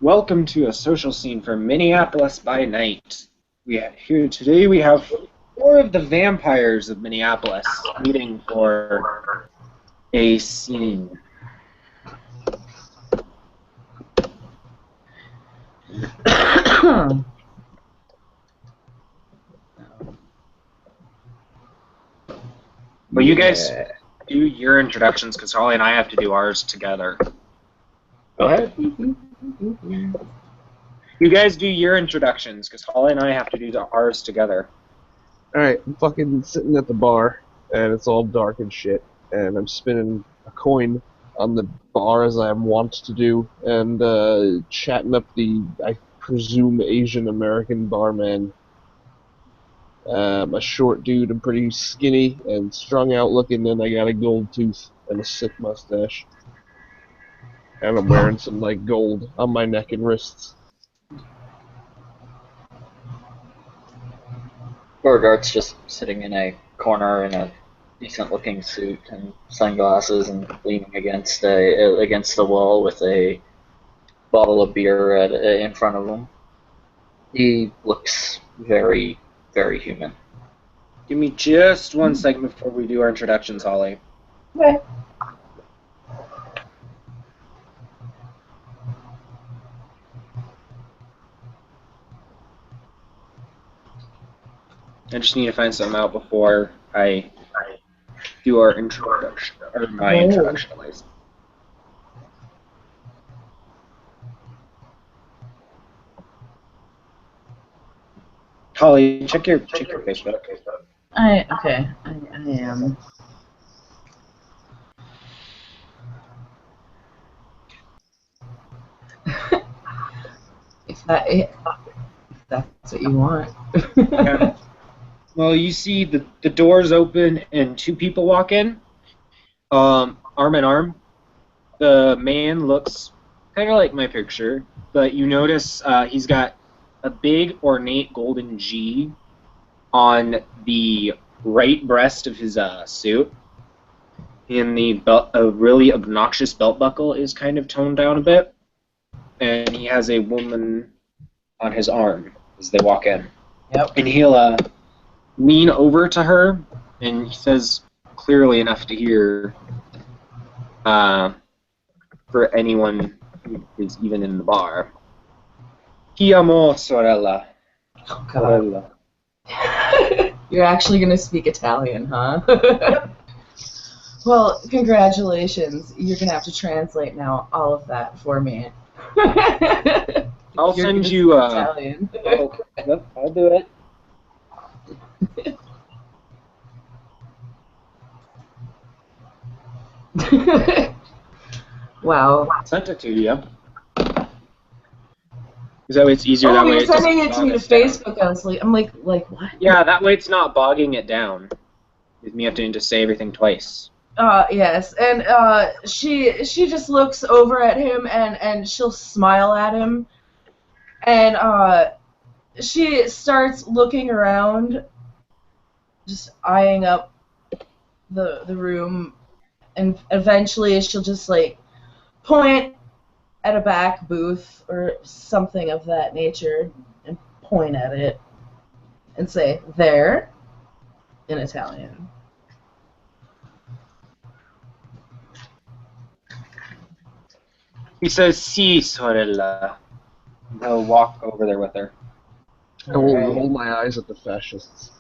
Welcome to a social scene for Minneapolis by night. Today we have four of the vampires of Minneapolis meeting for a scene. Well, you guys do your introductions because Holly and I have to do ours together. Go ahead. You guys do your introductions because Holly and I have to do ours together. Alright, I'm fucking sitting at the bar, and it's all dark and shit, and I'm spinning a coin on the bar as I'm wont to do, and chatting up the, I presume, Asian American barman. I'm a short dude, I'm pretty skinny and strung out looking, and I got a gold tooth and a sick mustache. And I'm wearing some, like, gold on my neck and wrists. Beauregard's just sitting in a corner in a decent-looking suit and sunglasses and leaning against the wall with a bottle of beer in front of him. He looks very, very human. Give me just 1 second before we do our introductions, Holly. Okay. I just need to find something out before I do our introduction, or my introduction at least. Holly, check your Facebook. I am. if that's what you want. Yeah. Well, you see the doors open and two people walk in, arm in arm. The man looks kind of like my picture, but you notice he's got a big ornate golden G on the right breast of his suit, and a really obnoxious belt buckle is kind of toned down a bit, and he has a woman on his arm as they walk in. Yep. And he'll lean over to her, and he says clearly enough to hear for anyone who is even in the bar. Ti amo, sorella. Oh, God. You're actually going to speak Italian, huh? Well, congratulations. You're going to have to translate now all of that for me. I'll send you Italian. Yep, I'll do it. Wow. Sent it to you. Because that way it's easier. Oh, that way you're it doesn't sending it to me to bog us down. Facebook. I was like, I'm like what? Yeah, that way it's not bogging it down. With me having to say everything twice. Yes, and she just looks over at him and she'll smile at him, and she starts looking around, just eyeing up the room, and eventually she'll just like point at a back booth or something of that nature and point at it and say there in Italian. He says, "Si, sorella." He'll walk over there with her. I will roll my eyes at the fascists.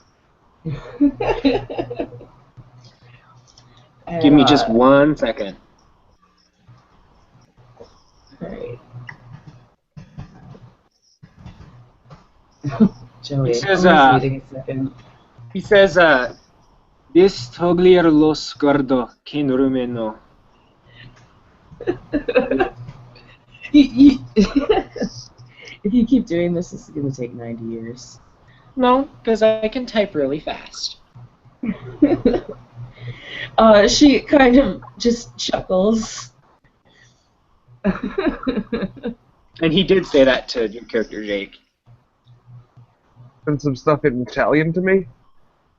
Give me just 1 second. Alright. Joey, He says, I'm just waiting a second. He says, "Dis toglier lo sguardo che rumeno." If you keep doing this, this is going to take 90 years. No, because I can type really fast. She kind of just chuckles. And he did say that to your character, Jake. And some stuff in Italian to me?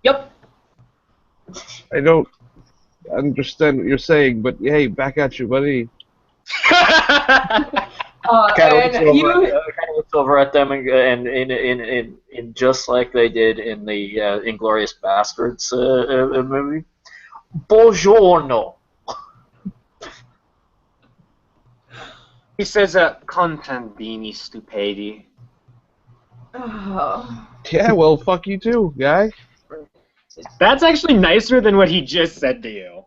Yep. I don't understand what you're saying, but hey, back at you, buddy. And you, Kind of looks over at them and in just like they did in the Inglorious Bastards movie. Buongiorno. He says, contendini stupidi. oh. Yeah, well, fuck you too, guy. That's actually nicer than what he just said to you.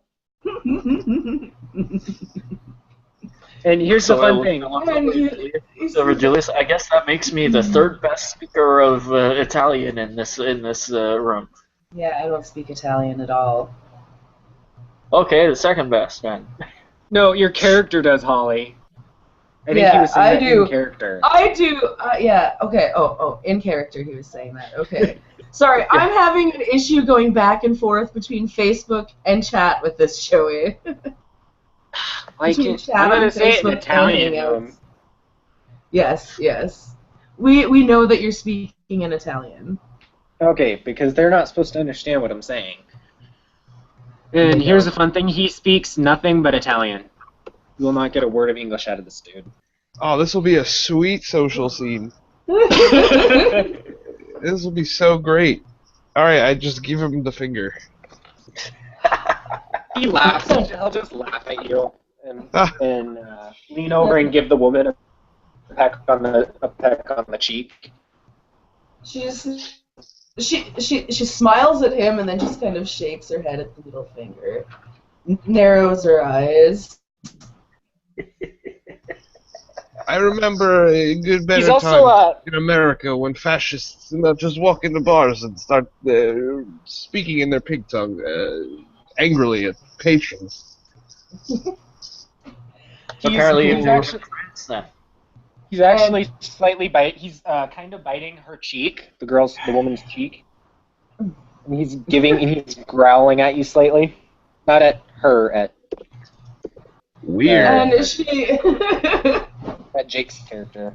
And here's the fun thing. And Over Julius, I guess that makes me the third best speaker of Italian in this room. Yeah, I don't speak Italian at all. Okay, the second best then. No, your character does, Holly. I think he Yeah, was saying I that do. in character. I do. Yeah. Okay. Oh, in character, he was saying that. Okay. Sorry, I'm having an issue going back and forth between Facebook and chat with this Joey. I'm chat gonna on say it in Facebook and Italian. Hangouts. Yes. We know that you're speaking in Italian. Okay, because they're not supposed to understand what I'm saying. And here's the fun thing: he speaks nothing but Italian. You will not get a word of English out of this dude. Oh, this will be a sweet social scene. This will be so great. Alright, I just give him the finger. He laughs. I'll just laugh at you and lean over and give the woman a peck on the cheek. She smiles at him and then just kind of shakes her head at the little finger, narrows her eyes. I remember a good better He's also time in America when fascists just walk into bars and start speaking in their pig tongue angrily at patrons. Apparently, he's actually slightly He's kind of biting her cheek, the woman's cheek, and he's growling at you slightly, not at her, at weird. And she. at Jake's character.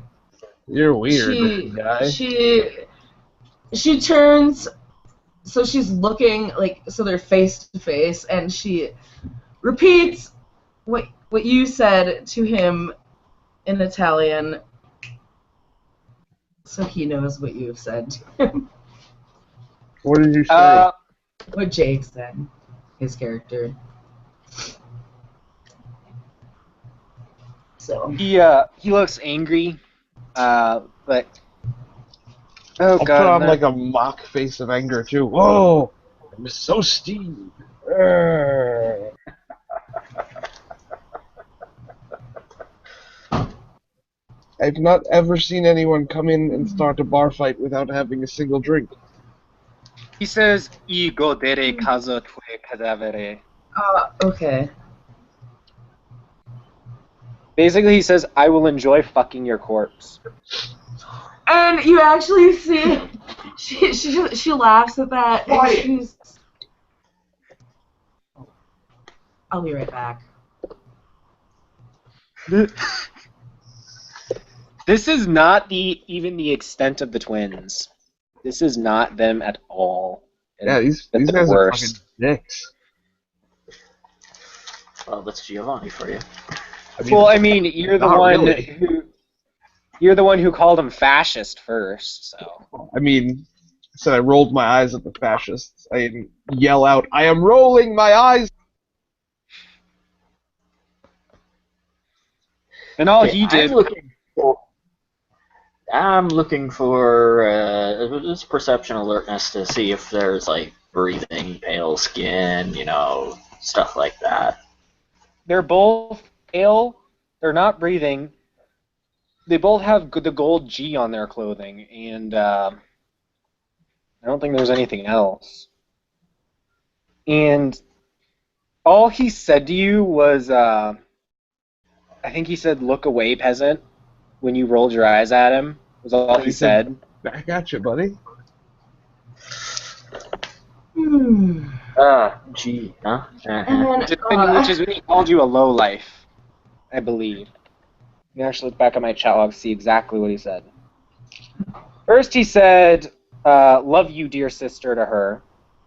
You're weird, guy. She turns, so she's looking so they're face to face, and she repeats what you said to him in Italian, so he knows what you have said to him. What did you say? What Jake said, his character. So he looks angry, but I'll put on like a mock face of anger too. Whoa, I'm so steamed. I've not ever seen anyone come in and start a bar fight without having a single drink. He says, "I godere caso tue cadavere." Okay. Basically, he says, "I will enjoy fucking your corpse." And you actually see, she laughs at that. And I'll be right back. This is not even the extent of the twins. This is not them at all. Yeah, these guys are fucking dicks. Well, that's Giovanni for you. I mean, you're the one really. you're the one who called him fascist first. So I mean, I said I rolled my eyes at the fascists. I didn't yell out, "I am rolling my eyes." And all he did. I'm looking for this perception alertness to see if there's like breathing, pale skin, stuff like that. They're both pale. They're not breathing. They both have the gold G on their clothing, and I don't think there's anything else. And all he said to you was, I think he said, "Look away, peasant," when you rolled your eyes at him. Was all he said. Back at you, buddy. G, huh? Which is when he called you a lowlife, I believe. You can actually look back at my chat log to see exactly what he said. First he said, "Love you, dear sister," to her.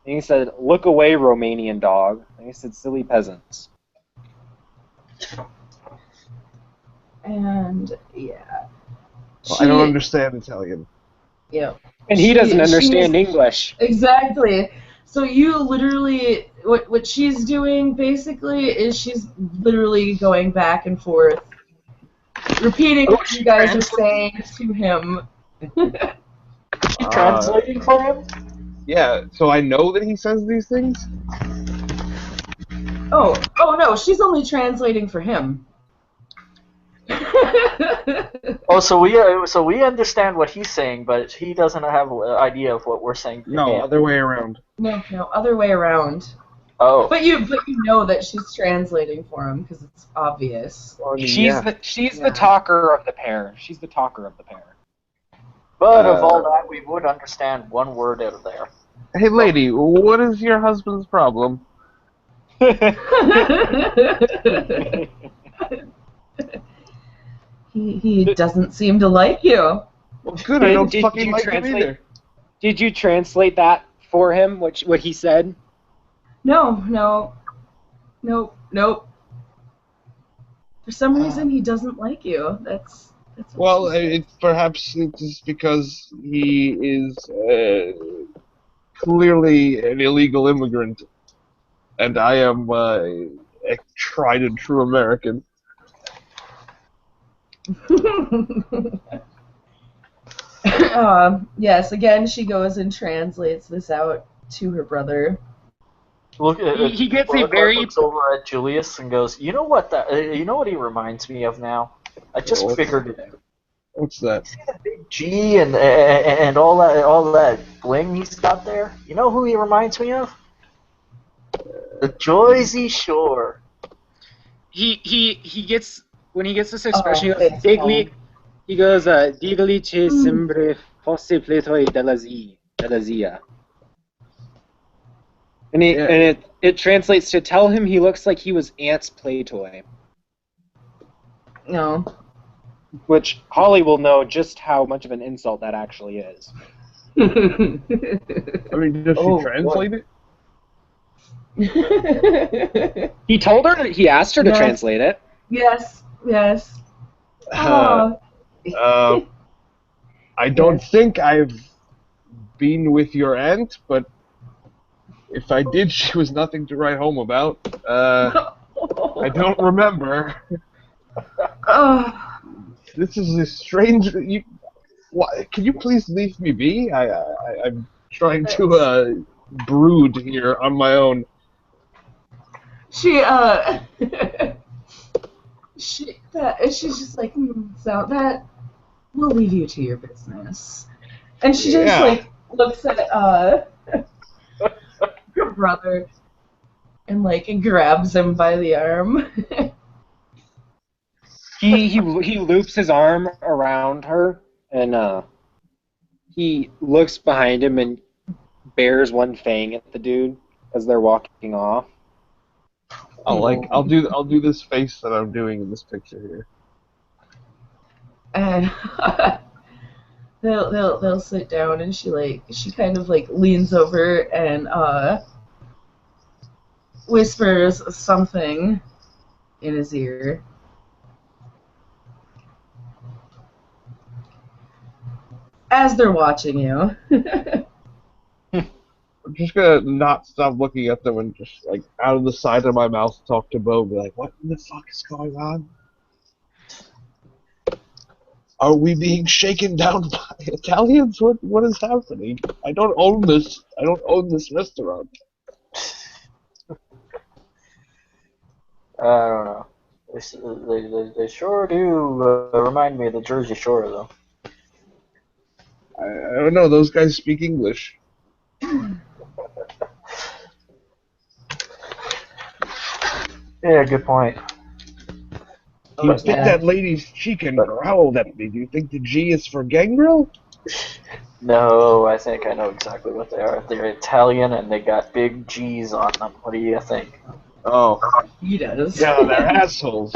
And he said, "Look away, Romanian dog." And he said, "Silly peasants." And yeah, Well, I don't she, understand Italian. yeah, And he doesn't she's understand English. exactly. So you literally, what she's doing basically is she's literally going back and forth, repeating Oh, what you she guys are translating. saying to him. She translating for him. Yeah, so I know that he says these things? Oh no, she's only translating for him. Oh, so we understand what he's saying, but he doesn't have an idea of what we're saying to No, him. other way around. No, other way around. Oh, But you know that she's translating for him because it's obvious. Well, I mean, She's yeah. the talker of the pair. She's the talker of the pair. but of all that, we would understand one word out of there. Hey, lady, what is your husband's problem? he doesn't seem to like you. Well, good, I don't Did fucking you like him translate? either. Did you translate that for him? What he said? No. Nope. For some reason, he doesn't like you. That's what Well, she said. perhaps it's because he is clearly an illegal immigrant, and I am a tried and true American. Yes, again, she goes and translates this out to her brother. Look, He gets a Beauregard very looks over at Julius and goes, "You know what you know what he reminds me of now? I just Oh, figured it out. what's that? See the big G and all that bling he's got there? You know who he reminds me of? The Jersey Shore." he gets when he gets this expression. He goes It's digli. He goes digli che sembri fosse pletoi della zia. And it translates to tell him he looks like he was Aunt's play toy. No. Which Holly will know just how much of an insult that actually is. I mean, does she translate it? He told her he asked her to Yes. translate it. Yes. I don't think I've been with your aunt, but if I did, she was nothing to write home about. I don't remember. This is a strange. Can you please leave me be? I'm trying to brood here on my own. She's just like, so that we'll leave you to your business. And she just like looks at her brother and like grabs him by the arm. He loops his arm around her and he looks behind him and bares one fang at the dude as they're walking off. I'll do this face that I'm doing in this picture here. And they'll sit down and she kind of like leans over and whispers something in his ear. As they're watching you. I'm just gonna not stop looking at them and just like out of the side of my mouth talk to Bo, be like, "What in the fuck is going on? Are we being shaken down by Italians? What is happening? I don't own this. I don't own this restaurant." I don't know. They sure do remind me of the Jersey Shore, though. I don't know. Those guys speak English. Yeah, good point. You bit that lady's cheek and growled at me. Do you think the G is for gangrel? No, I think I know exactly what they are. They're Italian and they got big G's on them. What do you think? Oh. He does. Yeah, they're assholes.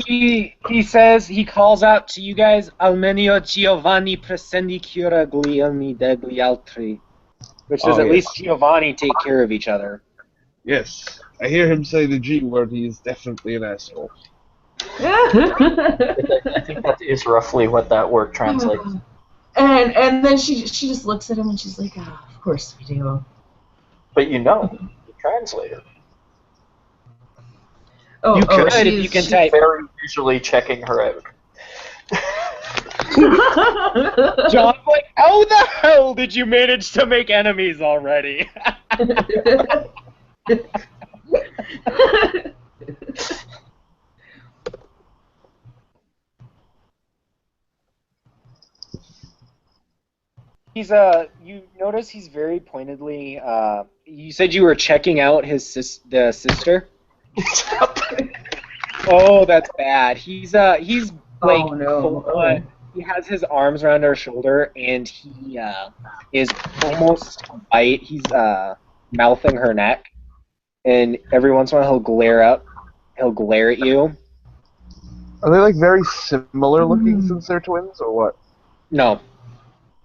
He says, he calls out to you guys, Almenio Giovanni presendi cura glielmi degli altri. Which says, at least Giovanni take care of each other. Yes. I hear him say the G word. He is definitely an asshole. I think that is roughly what that word translates. And then she just looks at him and she's like, "Ah, of course we do." But you know, the translator. You could if you can type. Very visually checking her out. John's like, how the hell did you manage to make enemies already? He's you notice he's very pointedly you said you were checking out the sister? Oh, that's bad. He's like Oh no. full on, he has his arms around her shoulder and he is almost bite. He's mouthing her neck, and every once in a while he'll glare at you. Are they like very similar looking since they're twins, or what? No.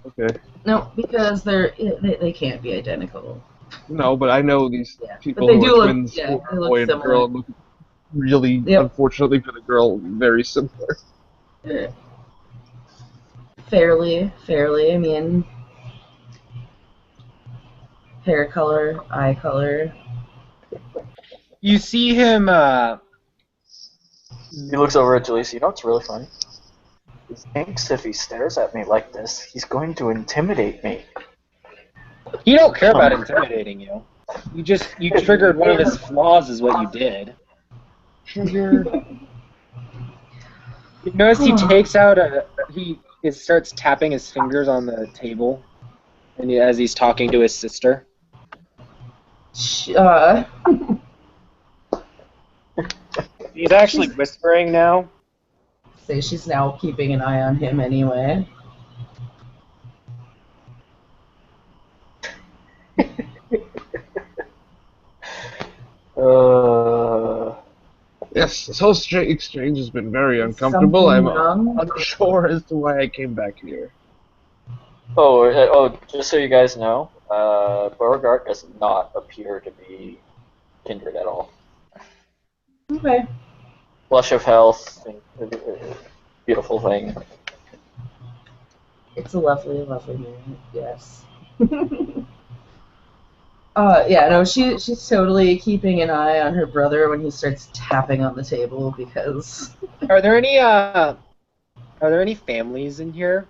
Okay. No, because they can't be identical. No, but I know these people But they who do are look, twins, yeah, a they look boy and a similar. girl, and look really, unfortunately for the girl, very similar. Fairly. I mean, hair color, eye color. You see him He looks over at Jalisa. You know what's really funny? He thinks if he stares at me like this, he's going to intimidate me. He don't care about intimidating you. You triggered one of his flaws is what you did. Triggered. You notice he takes out he starts tapping his fingers on the table and as he's talking to his sister. He's actually whispering now. Say she's now keeping an eye on him anyway. Yes, this whole exchange has been very uncomfortable. I'm unsure as to why I came back here. Just so you guys know, Beauregard does not appear to be kindred at all. Okay. Flush of health, beautiful thing. It's a lovely man, yes. Yeah, no, she's totally keeping an eye on her brother when he starts tapping on the table because. Are there any families in here?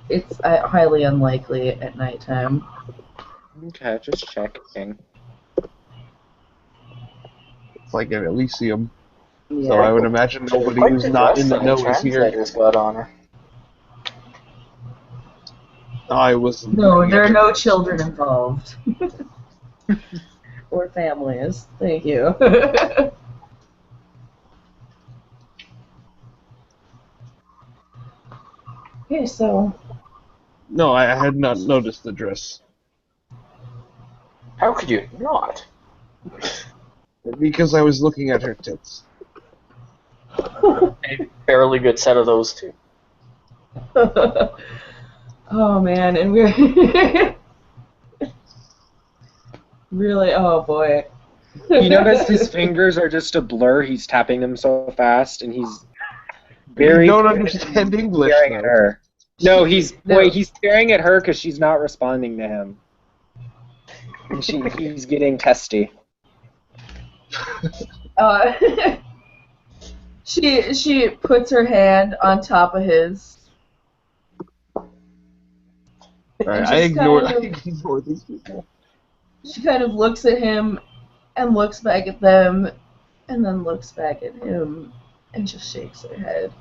It's highly unlikely at nighttime. Okay, just checking. It's like an Elysium. Yeah. So I would imagine nobody who's not in the know is here. Got on her. No, there are no children involved. Or families. Thank you. Okay, so. No, I had not noticed the dress. How could you not? Because I was looking at her tits. A fairly good set of those two. Oh man, and we're really, oh boy. You notice his fingers are just a blur. He's tapping them so fast, and he's very. You don't understand English. Staring at her. No, he's staring at her because she's not responding to him. And he's getting testy. She puts her hand on top of his. Right, I ignore these people. She kind of looks at him and looks back at them and then looks back at him and just shakes her head.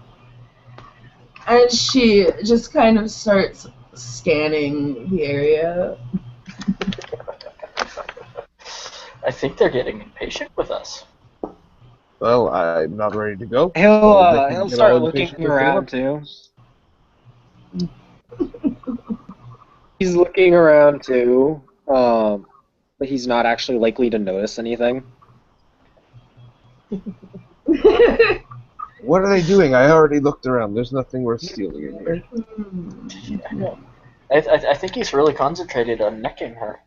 And she just kind of starts scanning the area. I think they're getting impatient with us. Well, I'm not ready to go. He'll start looking around too. He's looking around too, but he's not actually likely to notice anything. What are they doing? I already looked around. There's nothing worth stealing in here. I think he's really concentrated on necking her.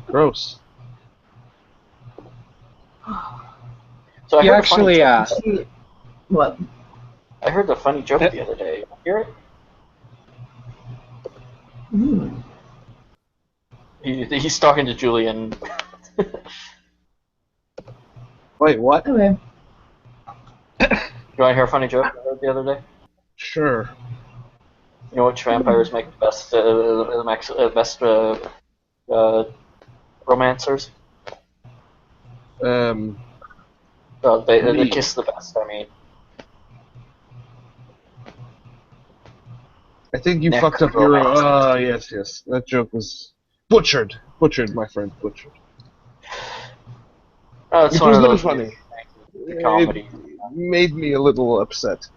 Gross. So I You heard a funny actually, joke. What? I heard a funny joke the other day. Hear it? Mm. He's talking to Julian. Wait, what? Okay. You want to hear a funny joke I heard the other day? Sure. You know which vampires make the best romancers? They Me. kiss the best. I mean, I think you fucked up your. necromancer. Yes. That joke was butchered. Butchered, my friend. Butchered. Oh, it's It one was of not those funny. the It comedy. made me a little upset.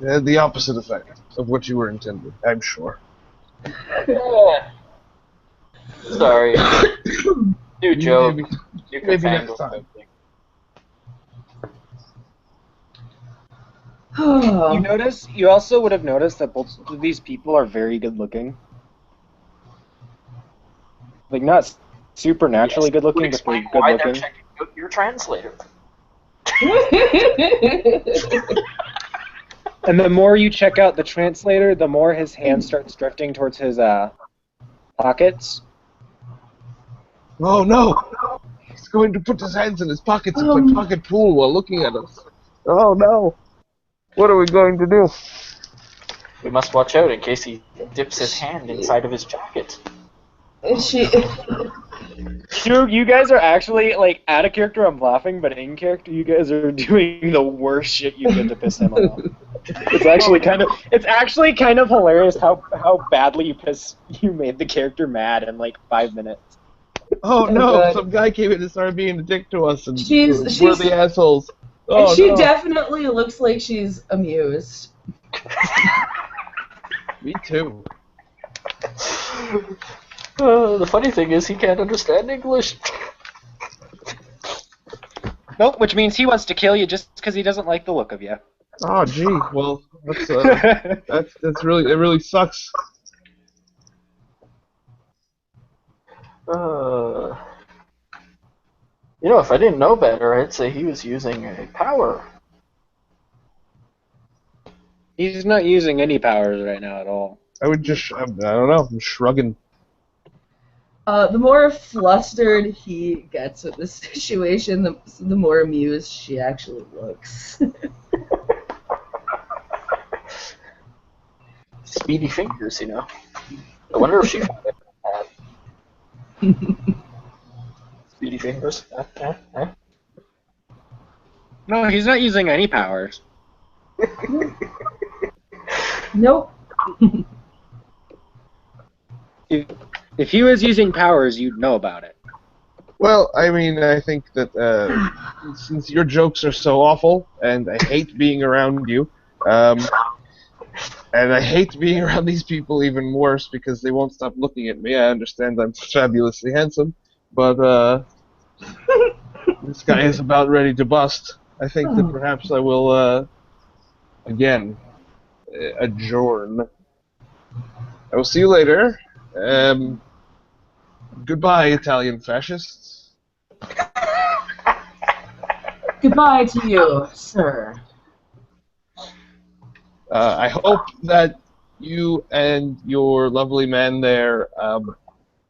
It had the opposite effect of what you were intending, I'm sure. Yeah. Sorry. New joke. Maybe, You can maybe next fangle time. something. you also would have noticed that both of these people are very good looking. Like, not supernaturally Yes, good would looking, but they're explain good why they're looking. checking out your translator. And the more you check out the translator, the more his hand starts drifting towards his pockets. Oh no! He's going to put his hands in his pockets and play pocket pool while looking at us. Oh no! What are we going to do? We must watch out in case he dips his hand inside of his jacket. She. Dude, you guys are actually, like, out of character I'm laughing, but in character you guys are doing the worst shit you could to piss him off. It's actually kind of hilarious how badly you made the character mad in like 5 minutes. Oh no! God. Some guy came in and started being a dick to us, and She's we're the assholes. Oh and she no! definitely looks like she's amused. Me too. The funny thing is, he can't understand English. Nope, which means he wants to kill you just because he doesn't like the look of you. Oh gee, well that's really sucks. If I didn't know better, I'd say he was using a power. He's not using any powers right now at all. I don't know. I'm shrugging. The more flustered he gets with this situation, the more amused she actually looks. Speedy fingers, I wonder if she found it. Speedy fingers. No, he's not using any powers. Nope. If he was using powers, you'd know about it. Well, I mean, I think that since your jokes are so awful, and I hate being around you, and I hate being around these people even worse because they won't stop looking at me. I understand I'm fabulously handsome, but this guy is about ready to bust. I think that perhaps I will, again, adjourn. I will see you later. Goodbye, Italian fascists. Goodbye to you, sir. I hope that you and your lovely man there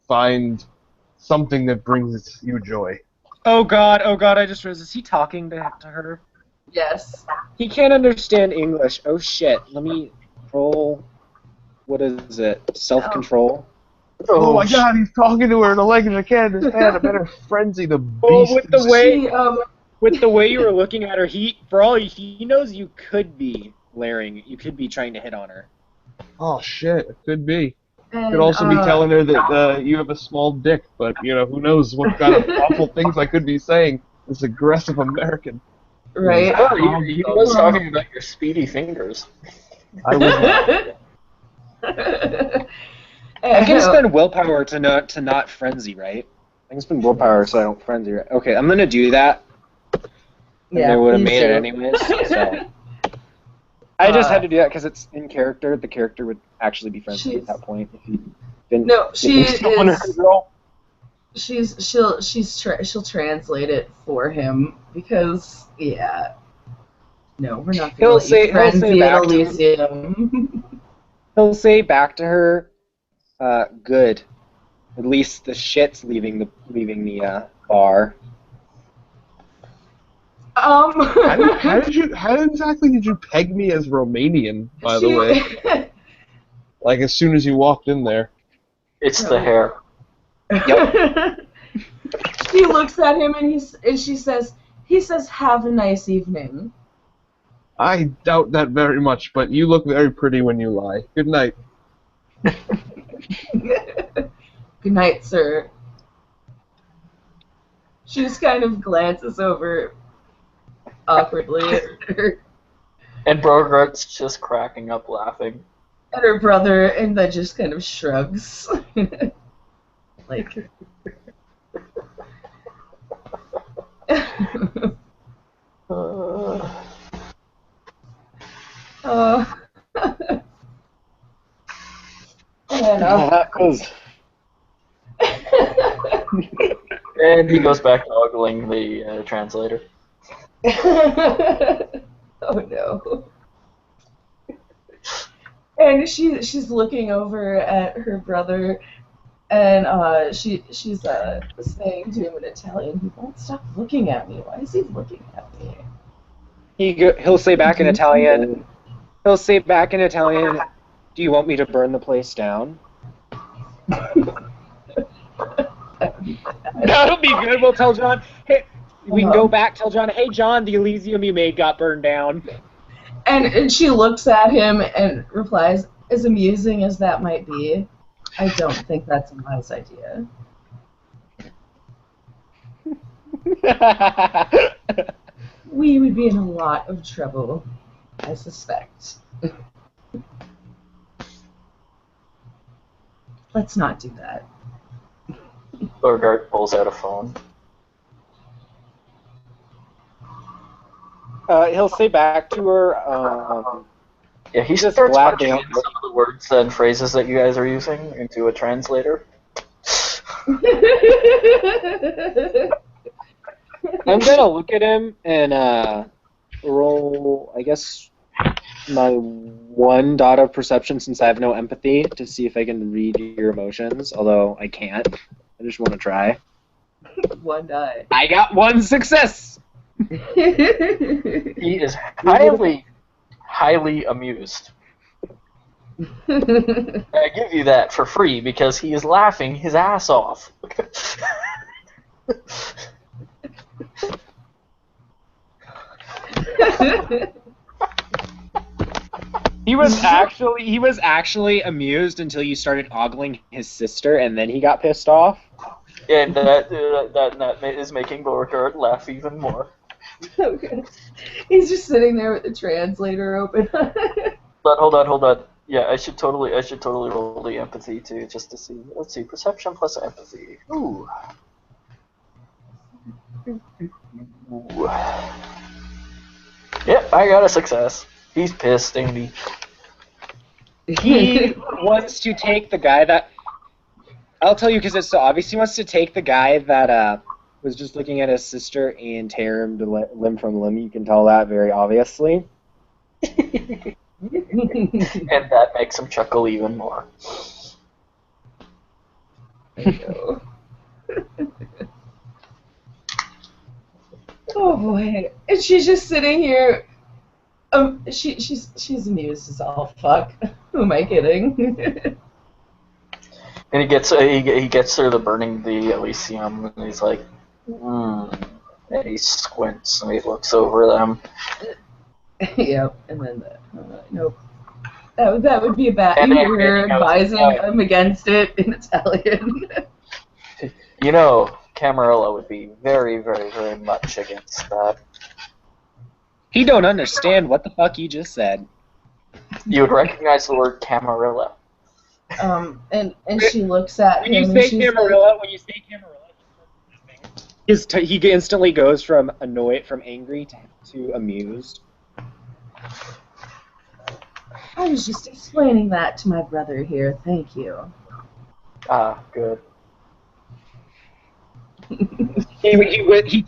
find something that brings you joy. Oh god, I just realized, is he talking to her? Yes. He can't understand English. Oh shit, let me roll, what is it, self-control? Oh my god, he's talking to her in a language I can't understand. I better frenzy the beast. Well, with the way She, you were looking at her, for all he knows, you could be glaring. You could be trying to hit on her. Oh shit, it could be. and, Could also be telling her that you have a small dick, but who knows what kind of awful things I could be saying. This aggressive American. Right. Oh, he was talking about your speedy fingers. I was I can spend willpower to not frenzy, right? I can spend willpower so I don't frenzy, right? Okay, I'm gonna do that. And they would have made it anyways, so. I just had to do that because it's in character. The character would actually be frenzied at that point if he didn't. No, she she'll translate it for him because no, we're not gonna He'll let you say frenzy at back to Elysium. he'll say back to her, good. At least the shit's leaving the bar. How exactly did you peg me as Romanian, by the way? Like, as soon as you walked in there. It's the hair. Yep. She looks at him and she says, "Have a nice evening." I doubt that very much, but you look very pretty when you lie. Good night. Good night, sir. She just kind of glances over awkwardly at And Brogart's just cracking up laughing. her brother and then just kind of shrugs. Like. And, That goes. And he goes back to ogling the translator. Oh no. And she's looking over at her brother, and she's saying to him in Italian, "He won't stop looking at me. Why is he looking at me?" He'll say back in Italian. He'll say back in Italian, "Do you want me to burn the place down?" That'll be good. We'll tell John. Hey, we can go back. Tell John. Hey, John, the Elysium you made got burned down. And she looks at him and replies, "As amusing as that might be, I don't think that's a wise idea." We would be in a lot of trouble, I suspect. Let's not do that. Bogart pulls out a phone. He'll say back to her. Yeah, he just starts glad punching they in some of the words and phrases that you guys are using into a translator. I'm gonna look at him and roll, I guess, my one dot of perception since I have no empathy to see if I can read your emotions. Although I can't. I just want to try. One die. I got one success. He is highly amused. I give you that for free because he is laughing his ass off. He was actually amused until you started ogling his sister, and then he got pissed off. And that is making Beauregard laugh even more. Okay. He's just sitting there with the translator open. But hold on. Yeah, I should totally roll the empathy too, just to see. Let's see, perception plus empathy. Ooh. Yep, I got a success. He's pissed, ain't he? He wants to take the guy that... I'll tell you because it's so obvious. He wants to take the guy that was just looking at his sister and tear him to limb from limb. You can tell that very obviously. And that makes him chuckle even more. I know. Oh boy. And she's just sitting here. She's amused as all fuck. Who am I kidding? And he gets through the burning the Elysium, and he's like, And he squints and he looks over them. Yep. And then nope. That would be a bad. And You're advising him against it in Italian. You know, Camarilla would be very, very, very much against that. He don't understand what the fuck he just said. You would recognize the word Camarilla. And she looks at when him. You say Camarilla, when you say Camarilla, he instantly goes from angry to amused. I was just explaining that to my brother here. Thank you. Ah, good. he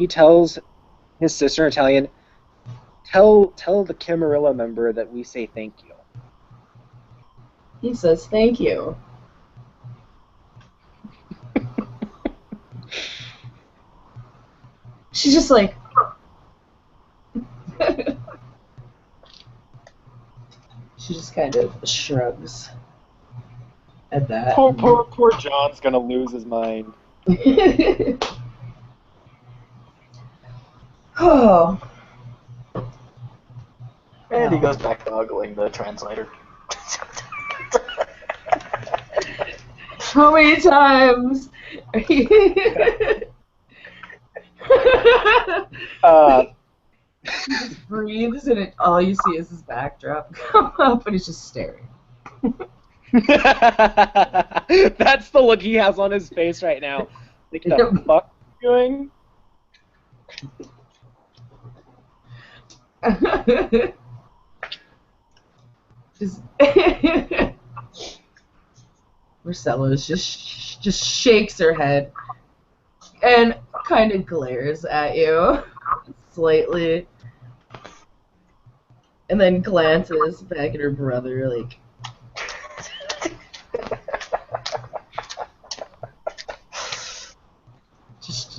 tells his sister in Italian, tell the Camarilla member that we say thank you. He says thank you. She's just like, she just kind of shrugs at that. Poor John's gonna lose his mind. Oh, And he goes back to ogling the translator. how many times? He just breathes, and all you see is his backdrop come up, and he's just staring. That's the look he has on his face right now. Like, the fuck are you doing? Just Marcella just shakes her head and kind of glares at you slightly, and then glances back at her brother like,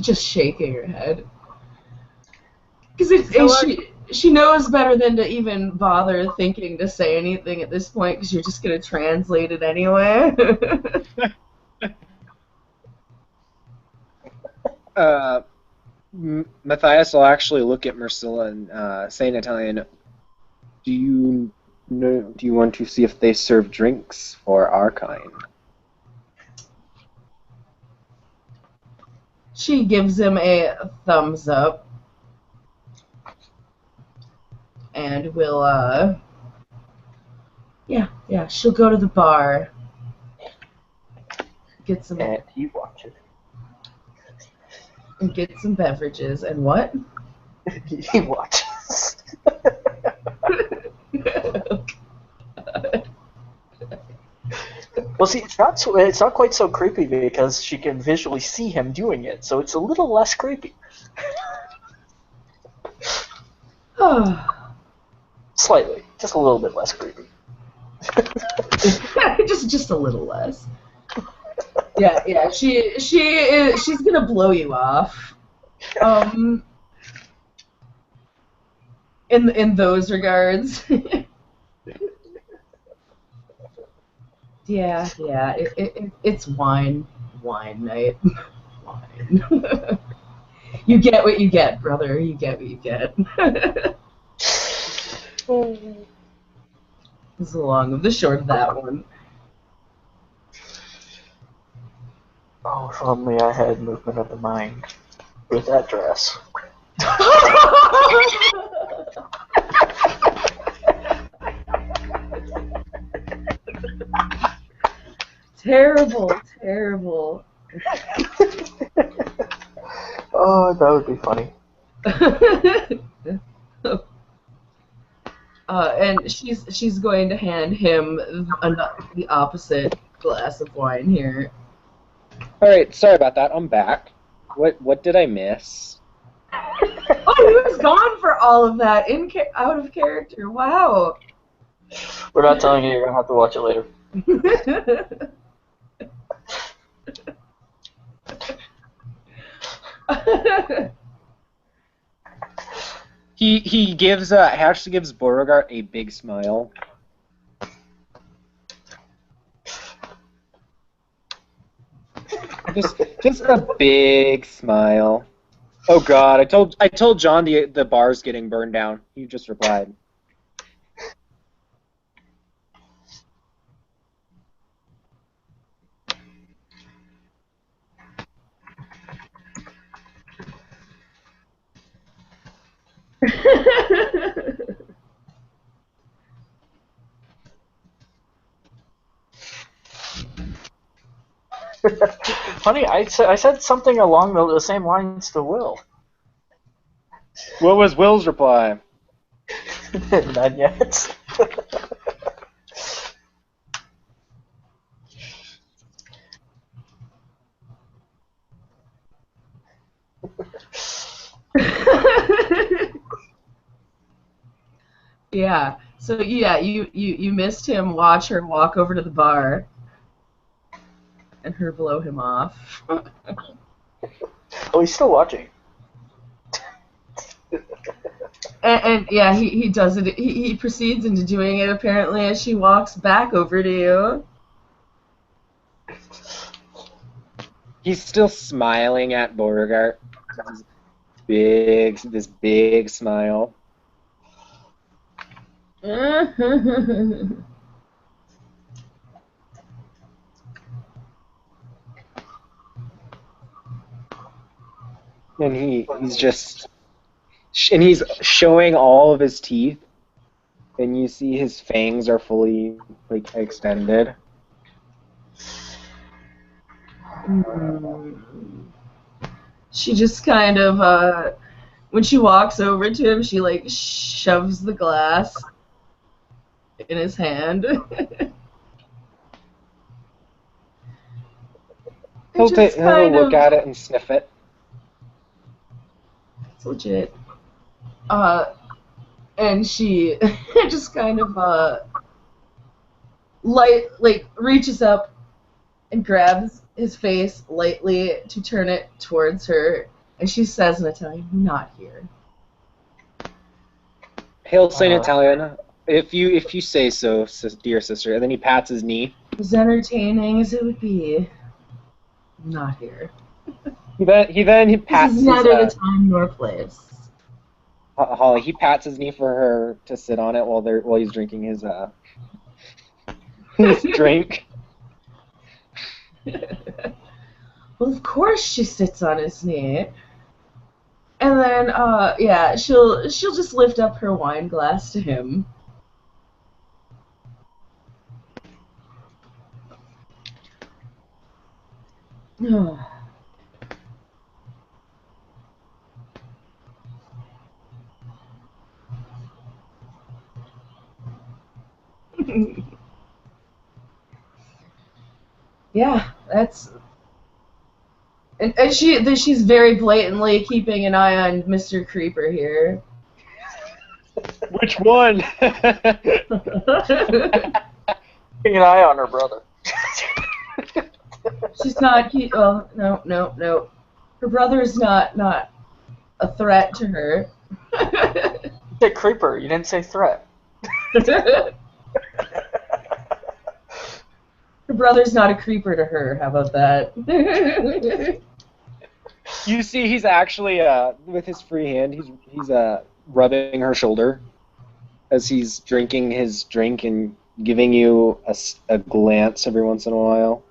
just shaking her head because she knows better than to even bother thinking to say anything at this point because you're just gonna translate it anyway. Matthias will actually look at Marcilla and say in Italian, Do you want to see if they serve drinks for our kind? She gives him a thumbs up and will yeah, she'll go to the bar, get some And he watches. beverages and what? He watches. Well, see, it's not quite so creepy because she can visually see him doing it, so it's a little less creepy. Slightly, just a little bit less creepy. just a little less. Yeah. She's gonna blow you off. In those regards. Yeah. It's wine night. Wine. You get what you get, brother. You get what you get. This is the long of the short of that one. Oh, if only I had movement of the mind with that dress. Terrible. Oh, that would be funny. And she's going to hand him the opposite glass of wine here. All right, sorry about that. I'm back. What did I miss? Oh, he was gone for all of that, out of character. Wow. We're not telling you, you're gonna have to watch it later. He actually gives Beauregard a big smile. Just a big smile. Oh God! I told John the bar's getting burned down. He just replied. Funny, I said something along the same lines to Will. What was Will's reply? Not yet. Yeah. So yeah, you missed him watch her walk over to the bar and her blow him off. Oh, he's still watching. And yeah, he does it. He proceeds into doing it apparently as she walks back over to you. He's still smiling at Beauregard. This big smile. And he's showing all of his teeth, and you see his fangs are fully like extended. She just kind of when she walks over to him, she like shoves the glass in his hand. And just He'll kind look of, at it and sniff it. it's legit. And she just kind of like reaches up and grabs his face lightly to turn it towards her, and she says in Italian, "Not here." He'll say in Italian, if you say so, dear sister, and then he pats his knee. As entertaining as it would be, not here. He This pats is his neither the time nor place. Holly. He pats his knee for her to sit on it while he's drinking his his drink. Well, of course she sits on his knee. And then, yeah, she'll just lift up her wine glass to him. Yeah, that's and she's very blatantly keeping an eye on Mr. Creeper here. Which one? Keeping an eye on her brother. She's not. Oh no. Her brother is not a threat to her. You said creeper. You didn't say threat. Her brother's not a creeper to her. How about that? You see, he's actually with his free hand. He's rubbing her shoulder as he's drinking his drink and giving you a glance every once in a while.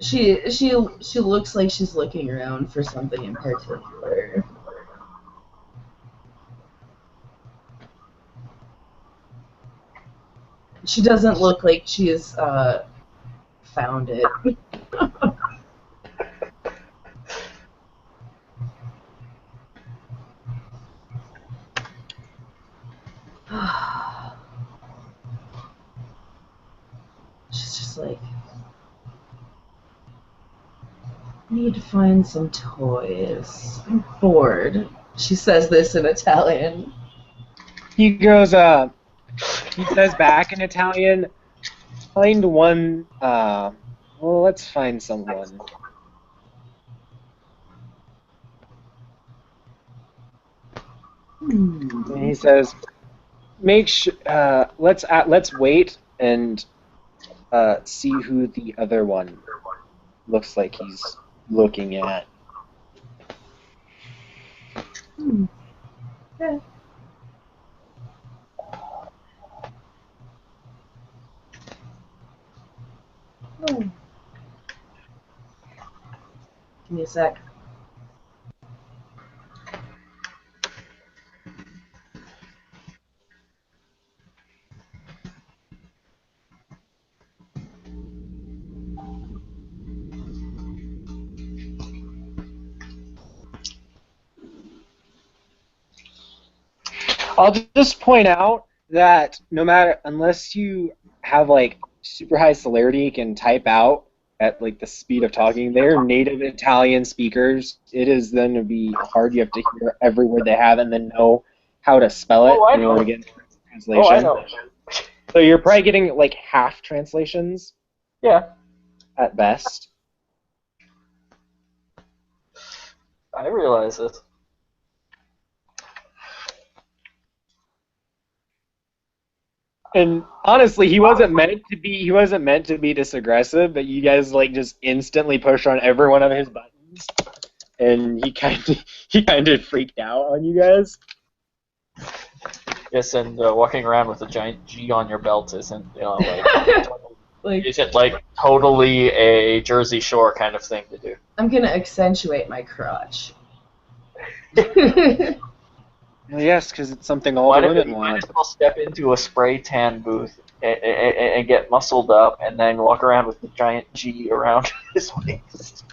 She looks like she's looking around for something in particular. She doesn't look like she's found it. She's just like, I need to find some toys. I'm bored. She says this in Italian. He goes, he says back in Italian, find one, well, let's find someone. And he says, let's wait and see who the other one looks like he's looking at. Yeah. Oh. Give me a sec. I'll just point out that no matter unless you have like super high celerity, you can type out at like the speed of talking. They're native Italian speakers. It is then to be hard. You have to hear every word they have and then know how to spell Oh, it I in order to know. get Oh, I translation. know. So you're probably getting like half translations Yeah, at best. I realize this. And honestly, he wasn't meant to be this aggressive, but you guys like just instantly push on every one of his buttons, and he kind of freaked out on you guys. Yes, and walking around with a giant G on your belt isn't, Like, isn't like totally a Jersey Shore kind of thing to do. I'm gonna accentuate my crotch. Well, yes, because it's something all the Might as, women you might want. as well step into a spray tan booth and get muscled up, and then walk around with the giant G around his waist.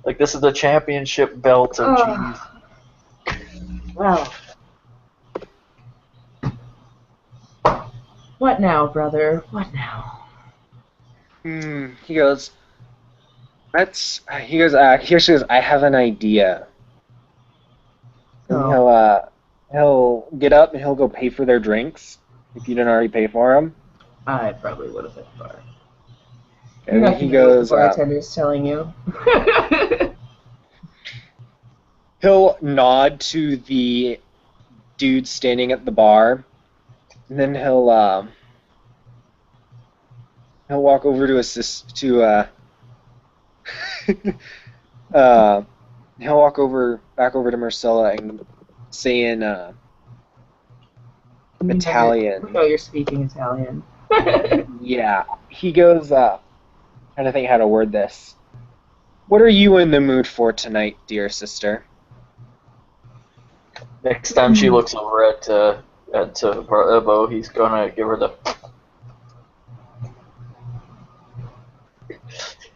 Like this is the championship belt of G's. Wow. What now, brother? What now? He goes. That's. He goes. He actually goes. I have an idea. And Oh. he'll get up and he'll go pay for their drinks if you didn't already pay for them. I probably would have hit the bar. And You're then not he gonna know what the goes. bartender's telling you. He'll nod to the dude standing at the bar, and then he'll walk over to assist to uh he'll walk back over to Marcella and say in Italian. Oh, you're speaking Italian. Yeah. He goes trying to think how to word this. What are you in the mood for tonight, dear sister? Next time she looks over at Bo, he's gonna give her the.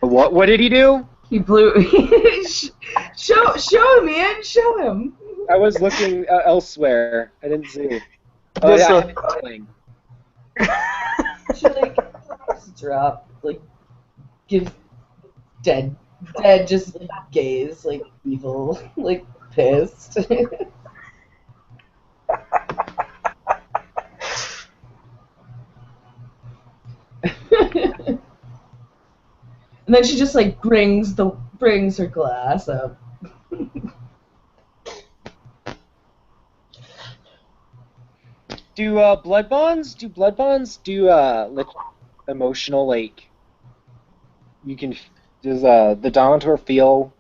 What did he do? He blew. show him, Ian. Show him. I was looking elsewhere. I didn't see. Oh Just yeah, I a- have it playing. She like just drop, like give dead, just like, gaze, like evil, like pissed. And then she just like brings her glass up. Do blood bonds emotional like you can does the Dominator feel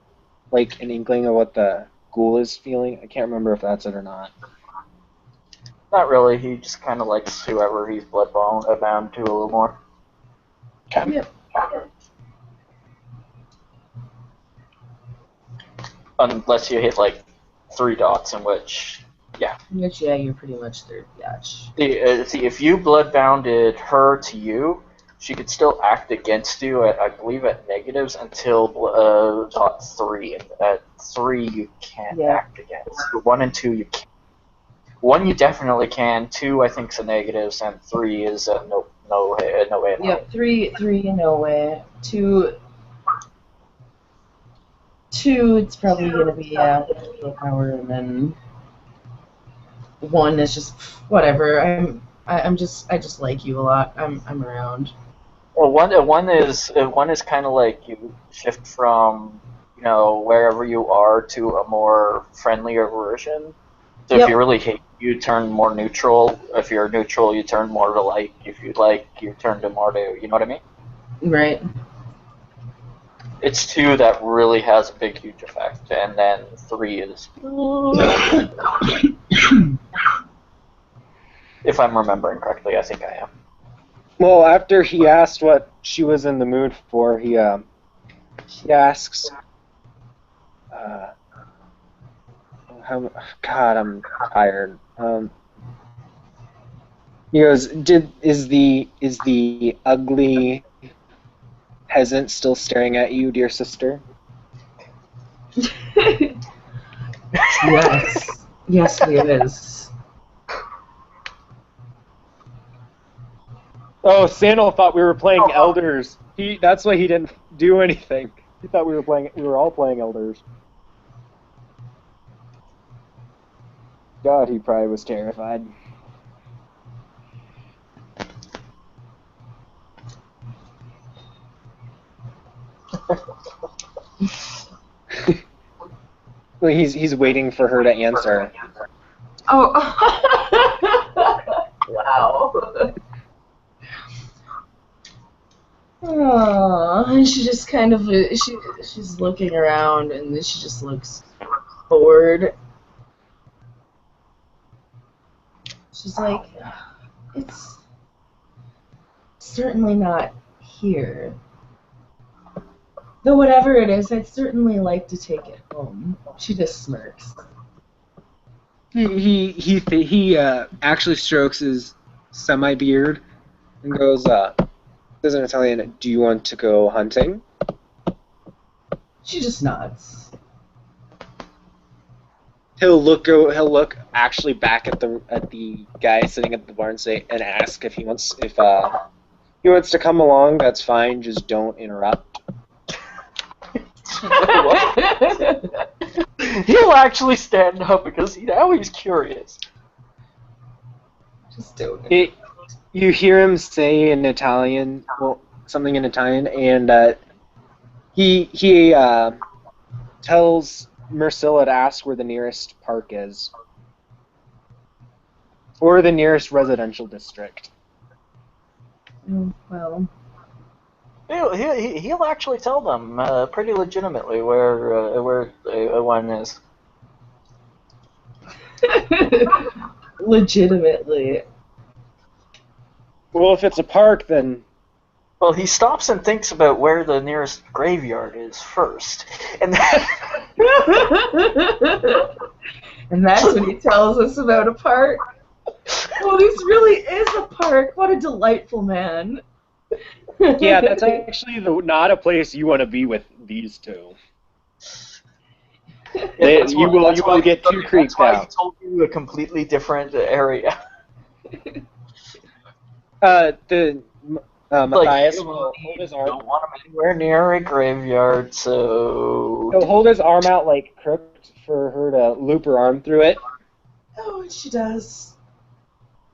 like an inkling of what the ghoul is feeling? I can't remember if that's it or not. Not really. He just kind of likes whoever he's bound to a little more. Okay. Yep. Unless you hit like 3 dots, in which, yeah. Which, yeah, you're pretty much third batch. See, if you bloodbounded her to you, she could still act against you at, I believe, at negatives until dot 3. And at 3, you can't act against. 1 and 2, you can't. 1, you definitely can. 2, I think, is a negatives, and 3 is no way. Yep, 3, no way. 2, it's probably gonna be willpower, and then 1 is just whatever. I just like you a lot. I'm around. Well, one is kind of like you shift from wherever you are to a more friendlier version. So if you really hate, you turn more neutral. If you're neutral, you turn more to like. If you like, you turn to more to. You know what I mean? Right. It's 2 that really has a big, huge effect, and then 3 is. If I'm remembering correctly, I think I am. Well, after he asked what she was in the mood for, he asks, God, I'm tired. He goes, is the ugly peasant still staring at you, dear sister? Yes. Yes, he is. Oh, Sandal thought we were playing Elders. That's why he didn't do anything. He thought we were all playing Elders. God, he probably was terrified. Well, he's waiting for her to answer. Oh. Wow. Oh, and she just kind of she's looking around and then she just looks bored. She's like, it's certainly not here. Though whatever it is, I'd certainly like to take it home. She just smirks. He actually strokes his semi-beard and goes, says in Italian, "Do you want to go hunting?" She just nods. He'll look actually back at the guy sitting at the bar and ask if he wants to come along. That's fine. Just don't interrupt. He'll actually stand up because now he's curious. Just don't. You hear him say in Italian, something in Italian, and he tells Marcilla to ask where the nearest park is, or the nearest residential district. Well. He'll actually tell them pretty legitimately where one is. Legitimately. Well, if it's a park, then... Well, he stops and thinks about where the nearest graveyard is first, and then... And that's when he tells us about a park. Oh, this really is a park. What a delightful man. Yeah, that's actually not a place you want to be with these two. You will get too creeped out. That's why he told you a completely different area. Matthias will hold his arm. Don't want him anywhere near a graveyard, so... He'll hold his arm out like crooked for her to loop her arm through it. Oh, and she does.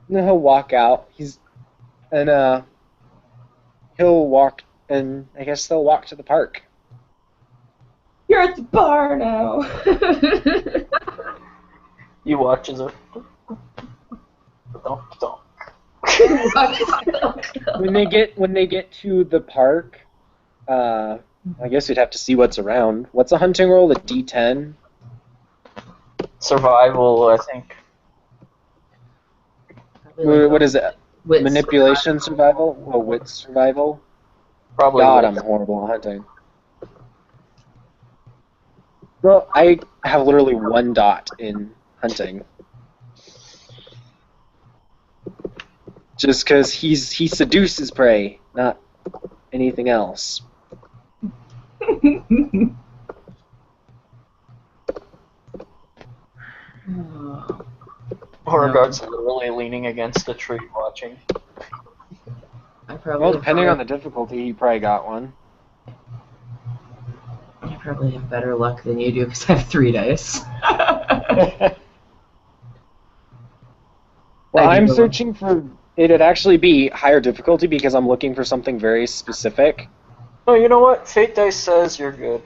And then he'll walk out. He'll walk, and I guess they'll walk to the park. You're at the bar now. You watch as a... When they get to the park, I guess you'd have to see what's around. What's a hunting roll? A D10? Survival, I think. What is it? Wits Manipulation survival? Or wit survival? Probably. God, I'm horrible at hunting. Well, I have literally 1 dot in hunting. Just because he seduces prey, not anything else. Beauregard's literally leaning against a tree watching. Well, depending on the difficulty, he probably got one. I probably have better luck than you do because I have 3 dice. Well, I'm searching for... It'd actually be higher difficulty because I'm looking for something very specific. Oh, you know what? Fate Dice says you're good.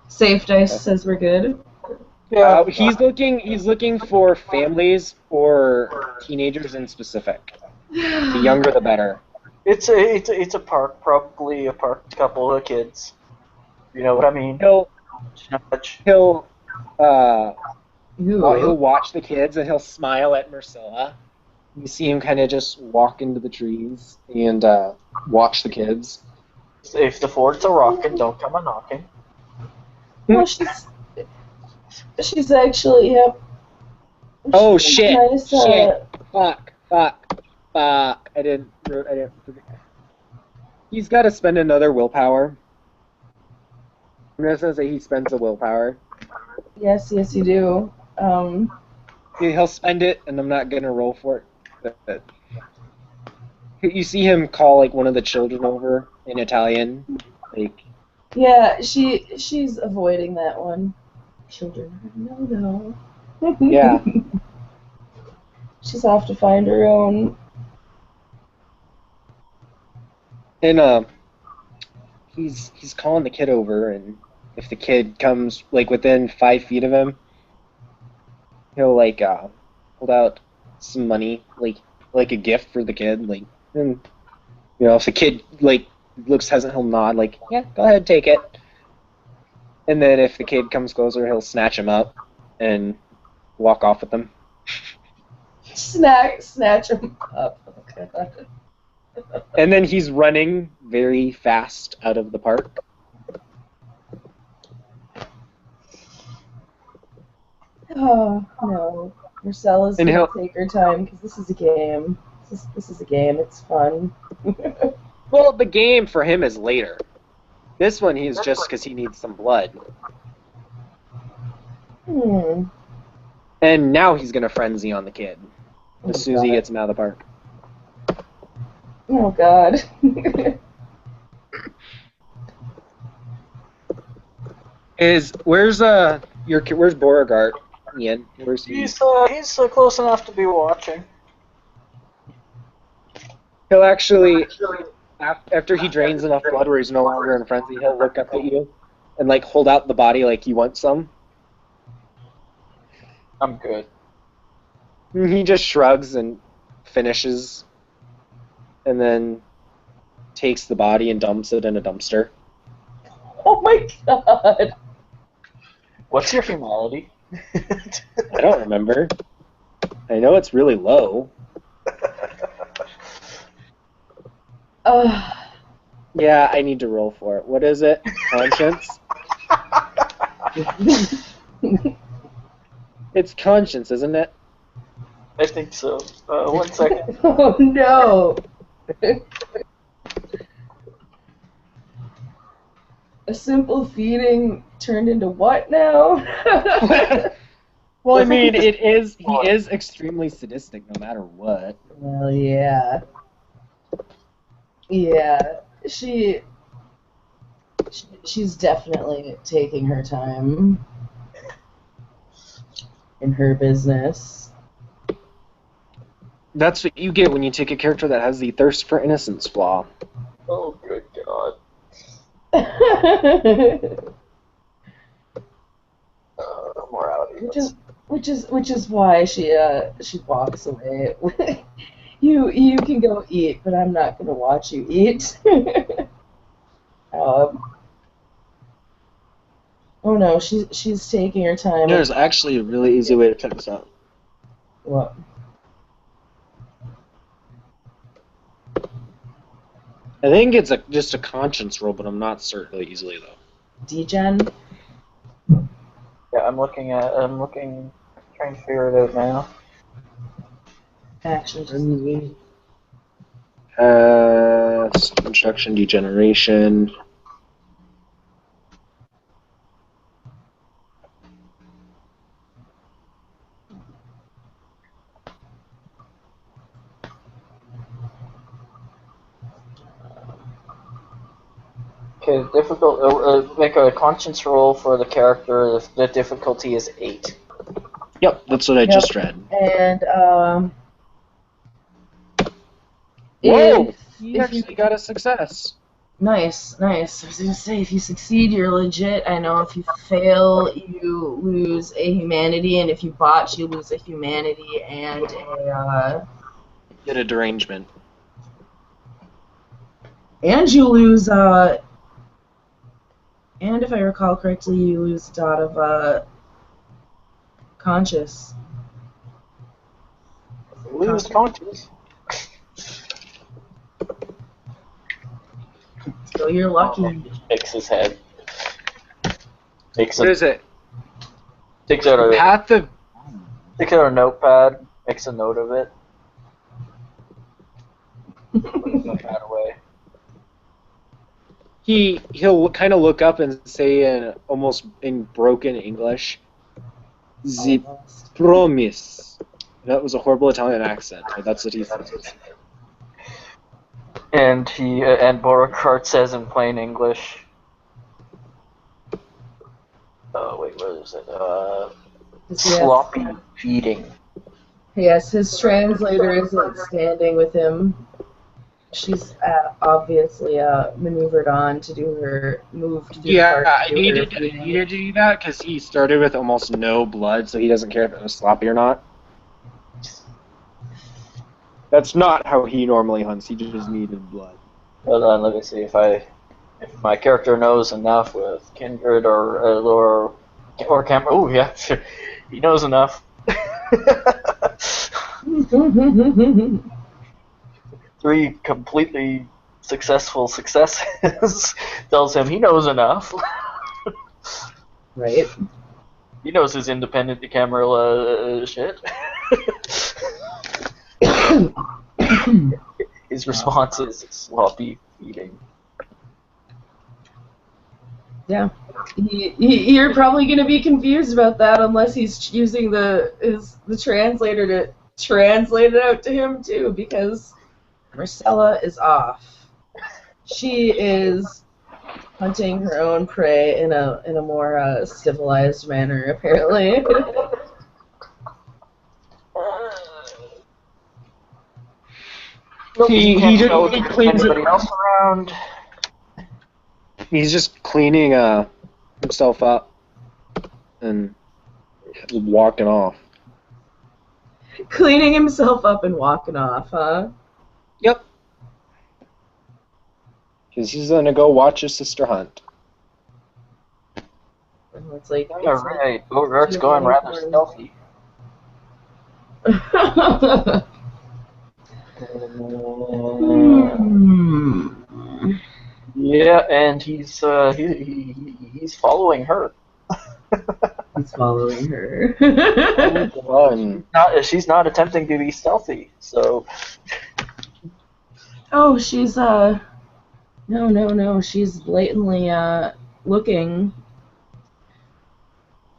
Safe dice says we're good. Yeah. He's looking for families or teenagers in specific. The younger, the better. It's a park, probably a park, couple of kids. You know what I mean? He'll Ooh. watch the kids and he'll smile at Marcilla. You see him kind of just walk into the trees and watch the kids. If the forts are rocking, don't come a knocking. Well, she's actually, yep. Oh She's shit! nice, Shit! Fuck! I didn't forget. He's got to spend another willpower. I'm just gonna say he spends a willpower. Yes, you do. He'll spend it, and I'm not gonna roll for it. But You see him call like one of the children over in Italian, like Yeah, she's avoiding that one. Children, no. yeah, She's off to find her own. and he's calling the kid over, and if the kid comes like within 5 feet of him, he'll like hold out some money, like a gift for the kid, like and if the kid like looks hesitant, he'll nod like yeah, go ahead, take it. And then if the kid comes closer, he'll snatch him up and walk off with them. Snatch him up. Okay. And then he's running very fast out of the park. Oh no, Marcella's And gonna he'll take her time because this is a game. This is a game. It's fun. well, the game for him is later. This one he's just because he needs some blood. Hmm. And now he's gonna frenzy on the kid Oh, as soon as he God. gets him out of the park. Oh God. Where's Beauregard, Ian? Where's he? He's close enough to be watching. He'll actually after he drains enough blood where he's no longer in frenzy, he'll look up at you and like hold out the body like you want some. I'm good. He just shrugs and finishes, and then takes the body and dumps it in a dumpster. Oh my God. What's your humanity? I don't remember. I know it's really low. Uh, Yeah, I need to roll for it. What is it? Conscience? It's conscience, isn't it? I think so. 1 second. oh no. A simple feeding turned into what now? Well, I mean, he is extremely sadistic no matter what. Well, yeah. Yeah. She's definitely taking her time in her business. That's what you get when you take a character that has the thirst for innocence flaw. Oh, good God. Morality. which is why she walks away. You can go eat, but I'm not gonna watch you eat. Oh no, she's taking her time. There's actually a really easy way to check this out. What? I think it's just a conscience roll, but I'm not certain easily though. Degen? Yeah, I'm looking, trying to figure it out now. Actions. Construction degeneration. Okay, make a conscience roll for the character. The difficulty is 8. Yep, that's what I just read. And Whoa! if You actually got a success. Nice. I was gonna say, if you succeed, you're legit. I know if you fail, you lose a humanity, and if you botch, you lose a humanity and Get a derangement. and you lose and if I recall correctly, you lose a dot of conscious. Lose conscience. So you're lucky. Shakes his head. What is it? Takes out Path a notepad. Makes a note of it. Puts the notepad away. He'll kind of look up and say almost in broken English, "The promise." That was a horrible Italian accent, but that's what he said. And Beauregard says in plain English, wait, what is it? Yes, Sloppy feeding. yes, his translator isn't standing with him. She's obviously maneuvered on to do her, moved through the Yeah, park I to do her needed feeding. needed to do that because he started with almost no blood, so he doesn't care if it was sloppy or not. That's not how he normally hunts. He just needed blood. Hold on, let me see if my character knows enough with Kindred or Camera. Oh yeah, he knows enough. Three completely successful successes tells him he knows enough. Right. He knows his independent camera shit. His response is sloppy feeding. Yeah. You're probably going to be confused about that unless he's using the translator to translate it out to him too, because Marcella is off. She is hunting her own prey in a more civilized manner, apparently. He just he cleans Anybody else around? He's just cleaning himself up and walking off. Cleaning himself up and walking off, huh? Yep. Because he's gonna go watch his sister hunt. It's like Alright, Bogart's going rather stealthy. Yeah, and he's following her. He's following her. She's not attempting to be stealthy, so. Oh, she's no, she's blatantly looking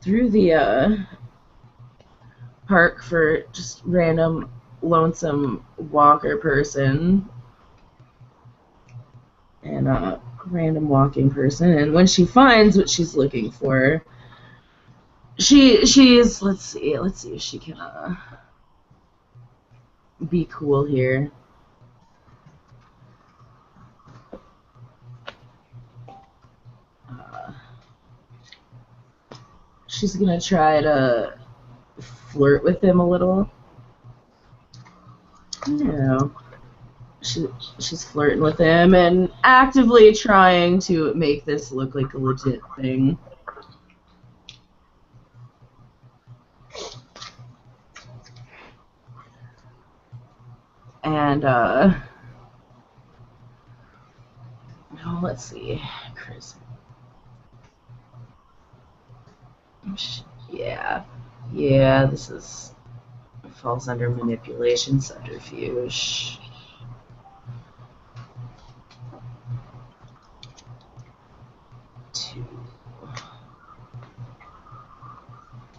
through the park for just random lonesome walker person and random walking person, and when she finds what she's looking for, she's let's see if she can be cool here. She's gonna try to flirt with him a little. You know, she's flirting with him and actively trying to make this look like a legit thing. And let's see, Chris. Yeah, this falls under manipulation subterfuge.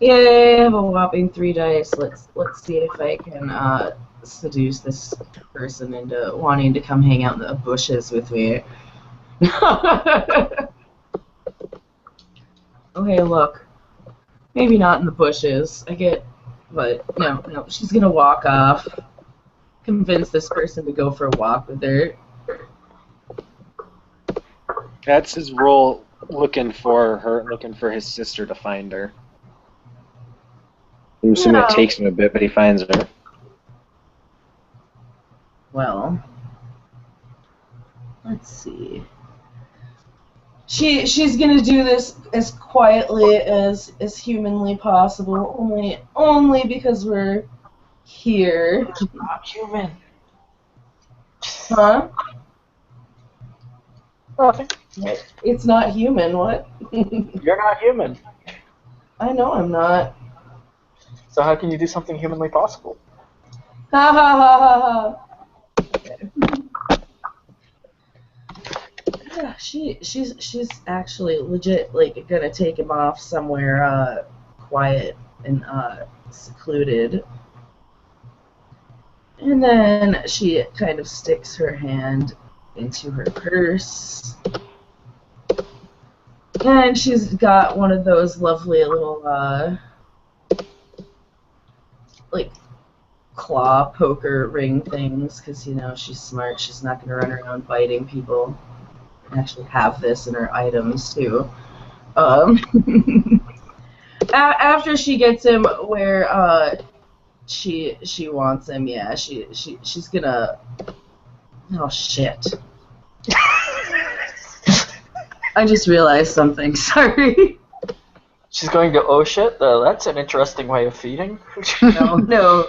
Yay, I have a whopping 3 dice. Let's see if I can seduce this person into wanting to come hang out in the bushes with me. Okay, look. Maybe not in the bushes. But no, she's gonna walk off. Convince this person to go for a walk with her. That's his role, looking for his sister to find her. I'm assuming it takes him a bit, but he finds her. Well, let's see. She's gonna do this as quietly as humanly possible, only because we're here. Not human. Huh? Nothing. It's not human. What? You're not human. I know I'm not. So how can you do something humanly possible? Ha ha ha ha ha. Yeah, she's actually legit like gonna take him off somewhere quiet and secluded And then she kind of sticks her hand into her purse. And she's got one of those lovely little, like, claw poker ring things, because, you know, she's smart. She's not going to run around biting people. And actually have this in her items, too. After she gets him where, she wants him, yeah, she's gonna... Oh, shit. I just realized something, sorry. She's going to, oh shit, that's an interesting way of feeding. No.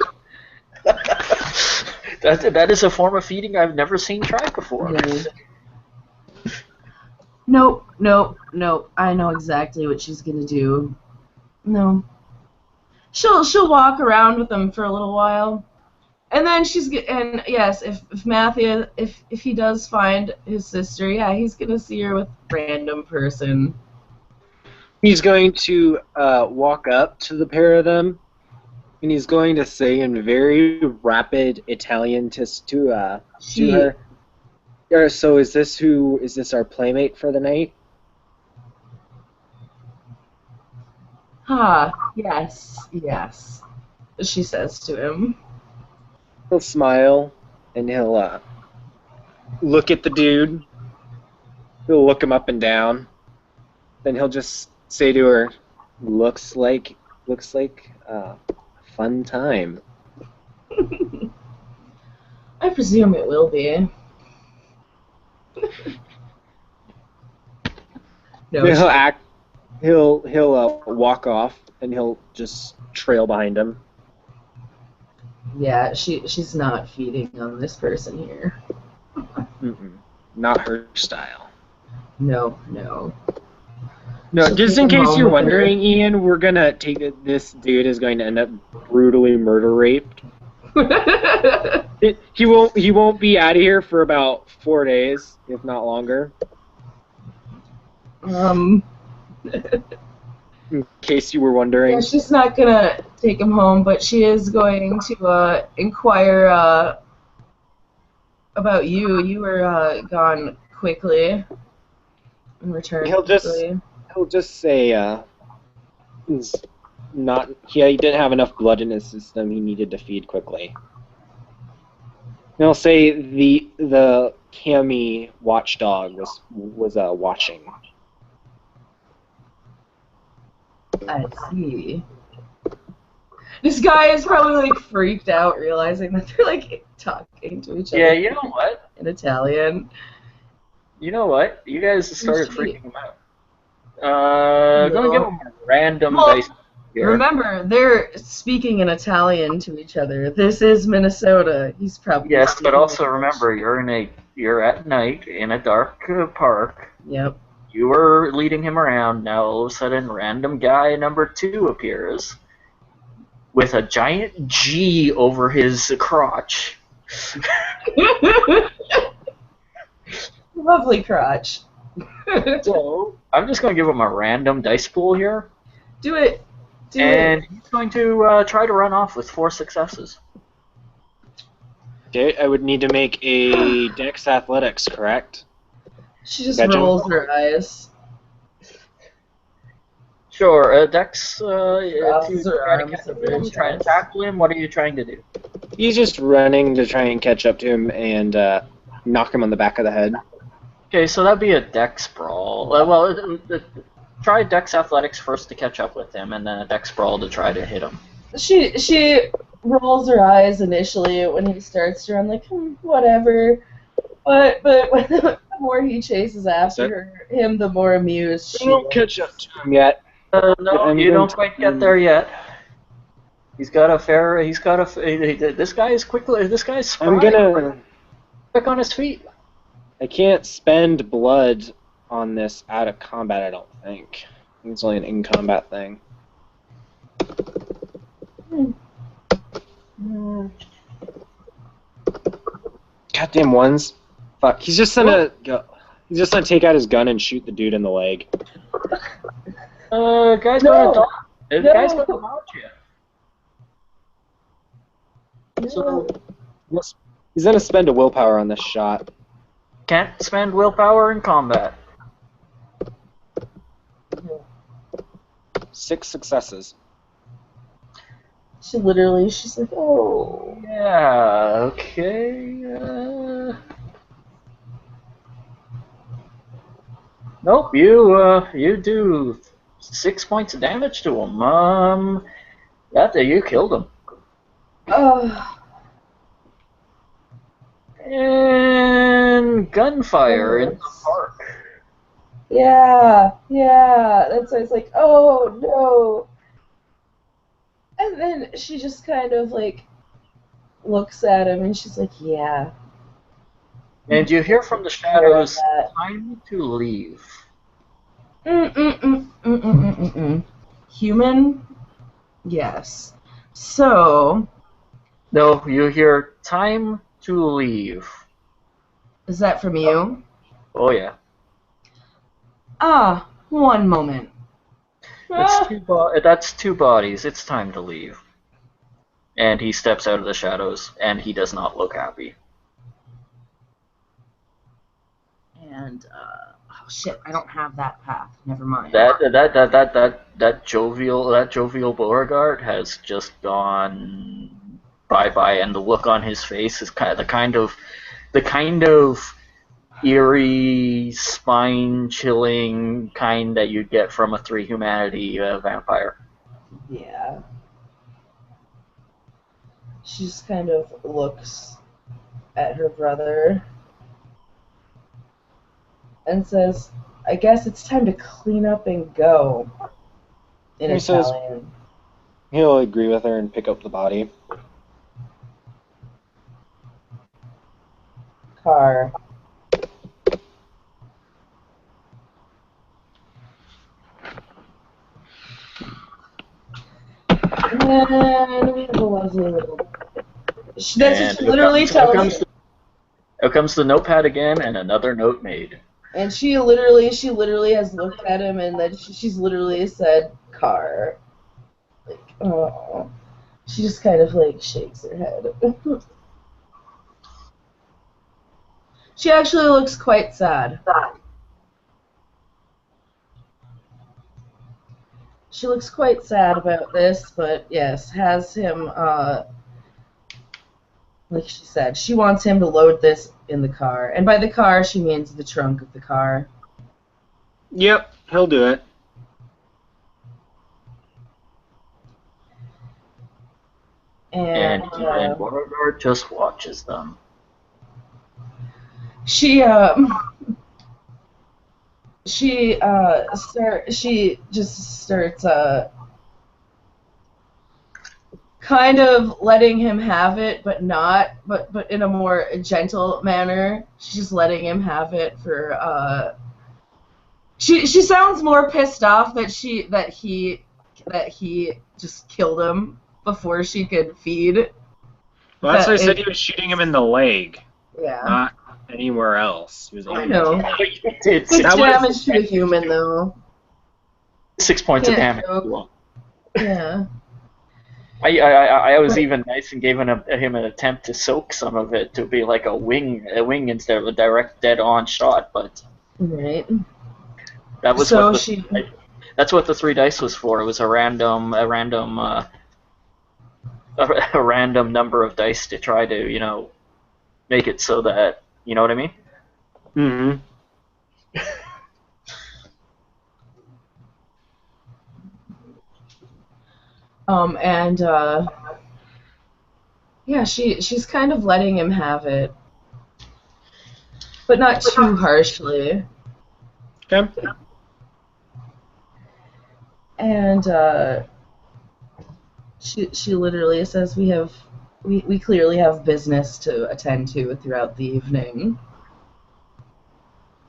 That is a form of feeding I've never seen tried before. No. Nope. I know exactly what she's gonna do. No. She'll walk around with him for a little while. And then and yes, if Matthew, if he does find his sister, yeah, he's gonna see her with a random person. He's going to walk up to the pair of them, and he's going to say in very rapid Italian to her. So is this our playmate for the night? Yes, she says to him. He'll smile, and he'll look at the dude. He'll look him up and down. Then he'll just say to her, looks like a fun time. I presume it will be. No, He'll walk off, and he'll just trail behind him. Yeah, she's not feeding on this person here. Not her style. No. No, She'll just take in him case home you're with her. wondering, Ian, we're gonna take it. This dude is going to end up brutally murder raped. He won't be out of here for about 4 days, if not longer. In case you were wondering. Yeah, she's not gonna take him home, but she is going to inquire about you. You were gone quickly and returned quickly. He'll just say he's not. He didn't have enough blood in his system. He needed to feed quickly. And he'll say the Cami watchdog was watching. I see. This guy is probably like freaked out, realizing that they're like talking to each other. Yeah, you know what? In Italian. You know what? You guys started freaking him out. Gonna give him a random dice here. Remember, they're speaking in Italian to each other. This is Minnesota. He's probably Yes, but also remember, you're at night in a dark park. Yep. You were leading him around. Now all of a sudden, random guy number 2 appears with a giant G over his crotch. Lovely crotch. So I'm just going to give him a random dice pool here. Do it. And he's going to try to run off with 4 successes. Okay, I would need to make a Dex Athletics, correct? She just rolls her eyes. Sure, Dex, Crosses her try to arms catch over her him, try to chest. tackle him. What are you trying to do? He's just running to try and catch up to him and knock him on the back of the head. Okay, so that'd be a Dex brawl. Try Dex Athletics first to catch up with him, and then a Dex brawl to try to hit him. She rolls her eyes initially when he starts to run, like, whatever. But the more he chases after him, the more amused she don't catch up to him yet. No, you don't quite get there yet. This guy is quickly. This guy's spry. I'm gonna. Quick on his feet. I can't spend blood on this out of combat. I don't think. I think it's only an in-combat thing. Goddamn ones! Fuck. He's just gonna go. He's just gonna take out his gun and shoot the dude in the leg. Guy's gonna dodge. Guy's gonna dodge you. No. He's gonna spend a willpower on this shot. Can't spend willpower in combat. 6 successes. She's like, oh. Yeah, okay. Nope, you do 6 points of damage to him. You killed him. And gunfire in the park. Yeah. That's why it's like, oh no. And then she just kind of like looks at him and she's like, yeah. And you hear from the shadows, time to leave. Human? Yes. So. No, you hear time to leave. Is that from you? Oh, yeah. One moment. That's 2 bodies. It's time to leave. And he steps out of the shadows, and he does not look happy. And oh shit, I don't have that path. Never mind. That jovial Beauregard has just gone bye-bye, and the look on his face is the kind of eerie, spine-chilling kind that you'd get from a 3 humanity vampire. Yeah. She just kind of looks at her brother and says, I guess it's time to clean up and go. In Italian. He'll agree with her and pick up the body. Car. And we have a lovely little... That's what she literally tells me. Out comes the notepad again, and another note made. And she literally has looked at him, and then she's literally said, car. Like, oh. She just kind of, like, shakes her head. She actually looks quite sad. She looks quite sad about this, but yes, has him, like she said, she wants him to load this in the car. And by the car, she means the trunk of the car. Yep, he'll do it. And Beauregard just watches them. She just starts kind of letting him have it, but in a more gentle manner. She's just letting him have it for she sounds more pissed off that he just killed him before she could feed. Well, that's why I said he was shooting him in the leg. Yeah. Not anywhere else. He was I know. It's Good damage to a human, though. 6 points of damage. Yeah. I was even nice and gave him an attempt to soak some of it to be like a wing instead of a direct dead-on shot, but right. That was that's what the 3 dice was for. It was a random number of dice to try to make it so that you know what I mean. Mm-hmm. Yeah, she's kind of letting him have it, but not too harshly. Okay. And she literally says we clearly have business to attend to throughout the evening.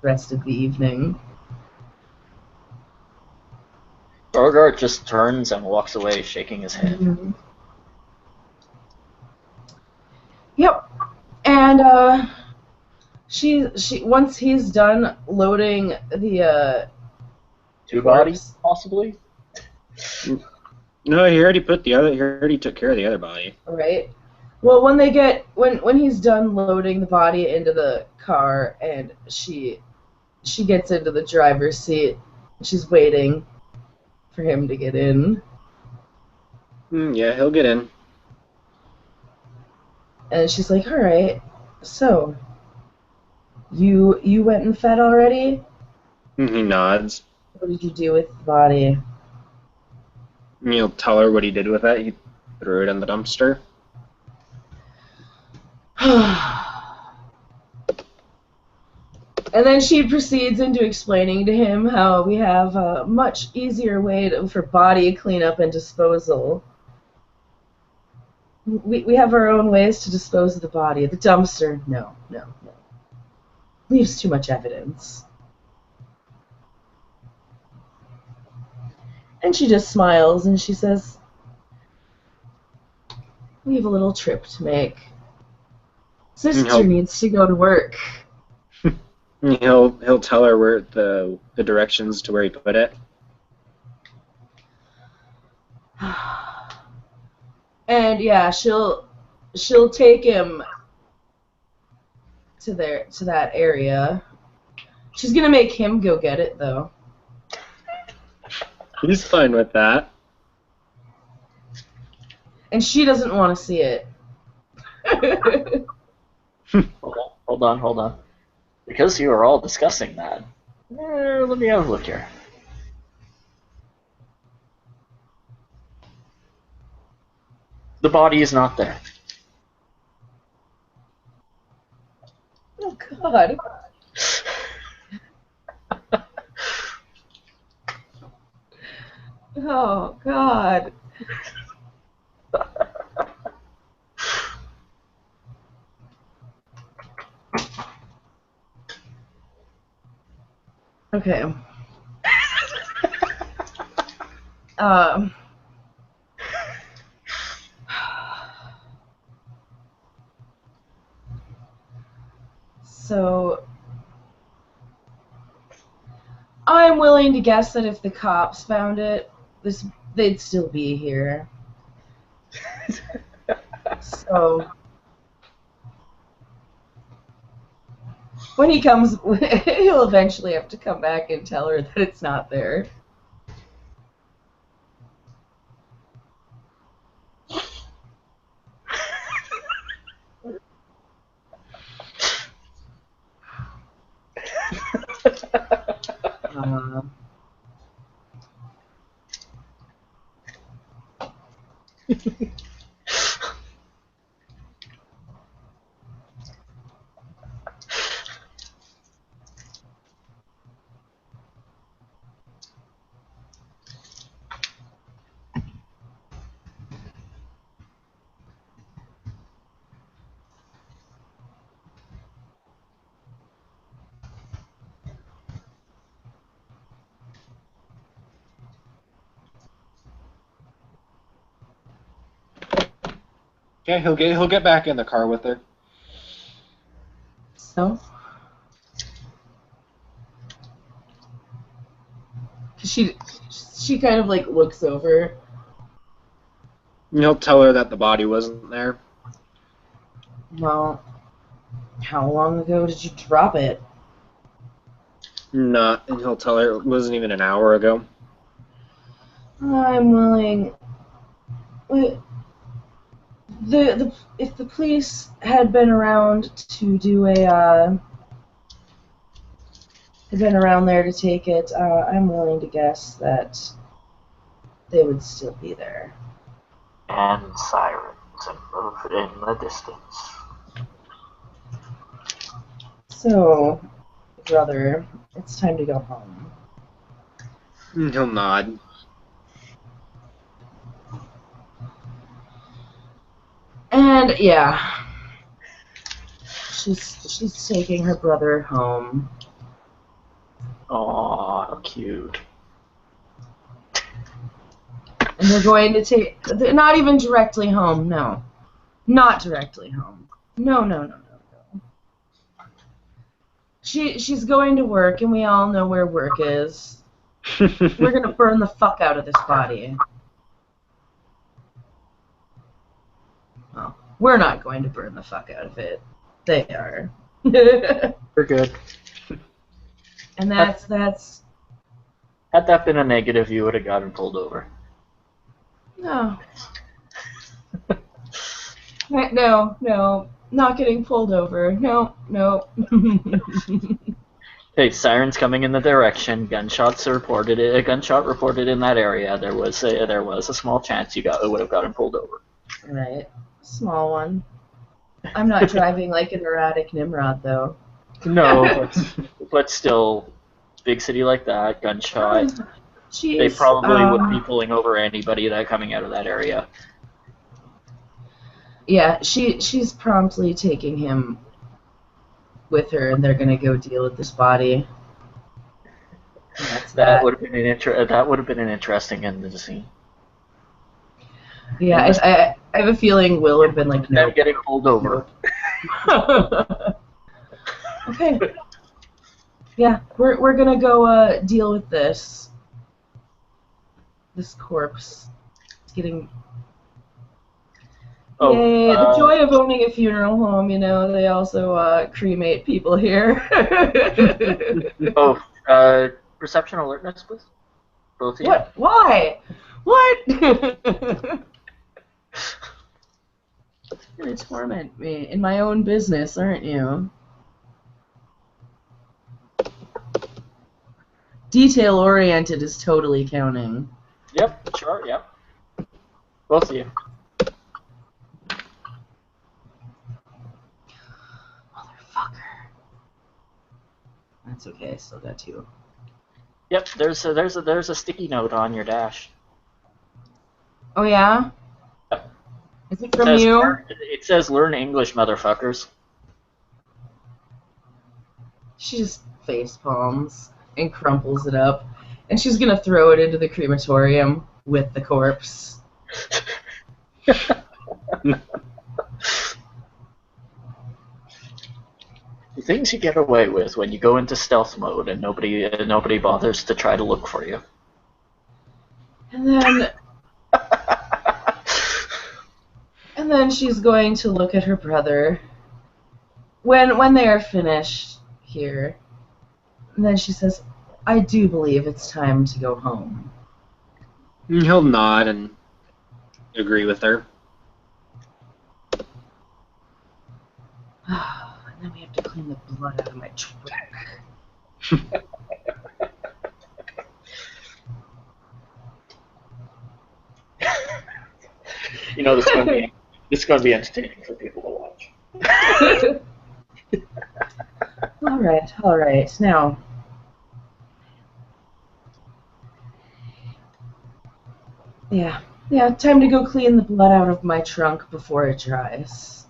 Rest of the evening. Beauregard just turns and walks away, shaking his head. Mm-hmm. Yep. And she once he's done loading the 2 bodies, possibly. No, he already took care of the other body. Right. Well, when he's done loading the body into the car, and she gets into the driver's seat, she's waiting for him to get in, Yeah, he'll get in. and she's like, "All right, so you went and fed already? He nods. What did you do with the body?" And you'll tell her what he did with it. He threw it in the dumpster. And then she proceeds into explaining to him how we have a much easier way for body cleanup and disposal. We have our own ways to dispose of the body. The dumpster, no. Leaves too much evidence. And she just smiles and she says, "We have a little trip to make. Sister needs to go to work." He'll tell her where the directions to where he put it. And yeah, she'll take him to that area. She's gonna make him go get it though. He's fine with that. And she doesn't want to see it. Hold on. Because you are all discussing that, let me have a look here. The body is not there. Oh God. Oh God. Okay. So I'm willing to guess that if the cops found it, they'd still be here. So when he comes, he'll eventually have to come back and tell her that it's not there. Yeah, he'll get back in the car with her. So she kind of like looks over. He'll tell her that the body wasn't there. Well, how long ago did you drop it? And he'll tell her it wasn't even an hour ago. I'm willing. If the police had been around to do had been around there to take it, I'm willing to guess that they would still be there. And sirens in the distance. So, brother, it's time to go home. He'll nod. And yeah, she's taking her brother home. Aw, cute. And they're going to take, not even directly home, no. Not directly home. No. She's going to work, and we all know where work is. We're going to burn the fuck out of this body. Well, We're not going to burn the fuck out of it. They are. We're good. And that's Had that been a negative, you would have gotten pulled over. no. No, not getting pulled over. No. Okay, sirens coming in the direction. Gunshots reported. A gunshot reported in that area. There was a small chance you would have gotten pulled over. Right. Small one. I'm not driving like an erratic Nimrod, though. No, but still, big city like that, gunshot. Jeez. They probably would be pulling over anybody that coming out of that area. Yeah, she's promptly taking him with her, and they're gonna go deal with this body. And that's That would have been an interesting end to the scene. Yeah, I have a feeling Will would have been like, no. Them getting pulled over. Okay. Yeah, we're gonna go deal with this corpse. It's getting. Oh, Yay, the joy of owning a funeral home, you know, they also cremate people here. Perception alertness, please. Both of you. What? Why? What? You're gonna torment me in my own business, aren't you? Detail-oriented is totally counting. Yep, sure, yep. Both of you. Motherfucker. That's okay, I still got two. Yep, there's a sticky note on your dash. Oh yeah? Yep. Is it from you? It says learn English, motherfuckers. She just face palms and crumples it up, and she's gonna throw it into the crematorium with the corpse. The things you get away with when you go into stealth mode and nobody bothers to try to look for you. And then she's going to look at her brother when they are finished here. And then she says, I do believe it's time to go home. He'll nod and agree with her. And then we have to clean the blood out of my trunk. You know, this is going to be entertaining for people to watch. All right. Now, yeah, time to go clean the blood out of my trunk before it dries.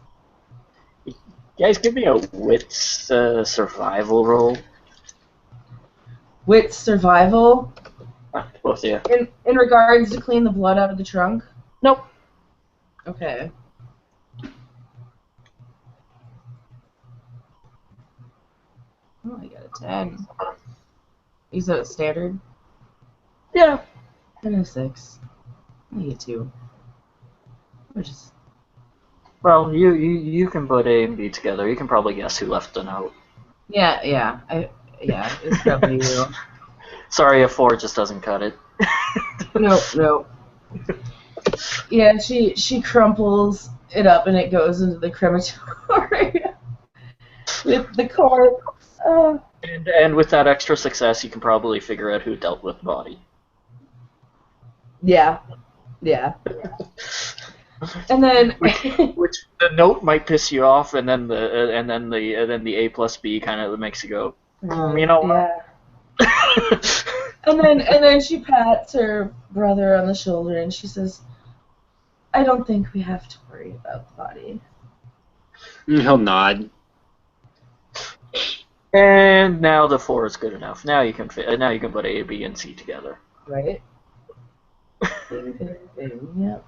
Guys, give me a wits survival roll. Wits survival? Both of you. In regards to clean the blood out of the trunk? Nope. Okay. Oh, I got a 10. Is that a standard? Yeah. And a 6. I get 2. Which is... Well, you can put A and B together. You can probably guess who left the note. Yeah, it's probably you. Sorry, a 4 just doesn't cut it. Nope. Yeah, she crumples it up and it goes into the crematorium with the corpse. Oh. And with that extra success, you can probably figure out who dealt with the body. Yeah. And then which the note might piss you off, and then the A plus B kind of makes you go, you know what? Yeah. and then she pats her brother on the shoulder and she says, I don't think we have to worry about the body. He'll nod. And now the 4 is good enough. Now you can put A, B, and C together. Right. Yep.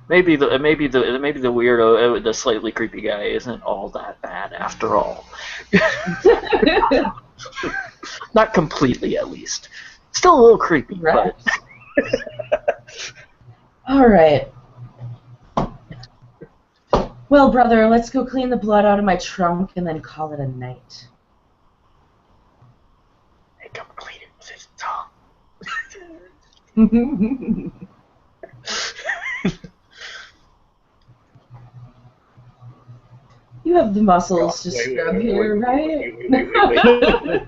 Maybe the weirdo, the slightly creepy guy isn't all that bad after all. Not completely, at least. Still a little creepy, right. But All right. Well, brother, let's go clean the blood out of my trunk and then call it a night. Hey, come clean it with his tongue. You have the muscles to scrub here, right? Wait.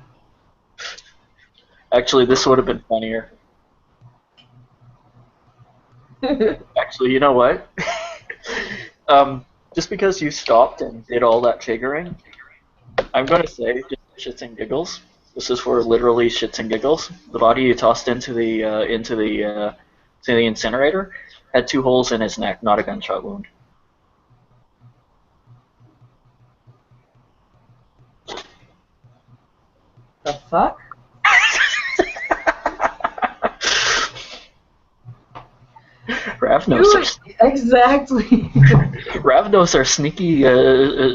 Actually, this would have been funnier. Actually, you know what? Just because you stopped and did all that figuring, I'm gonna say, just shits and giggles. This is for literally shits and giggles. The body you tossed into the incinerator had 2 holes in his neck, not a gunshot wound. The fuck? Exactly. Ravnos are sneaky,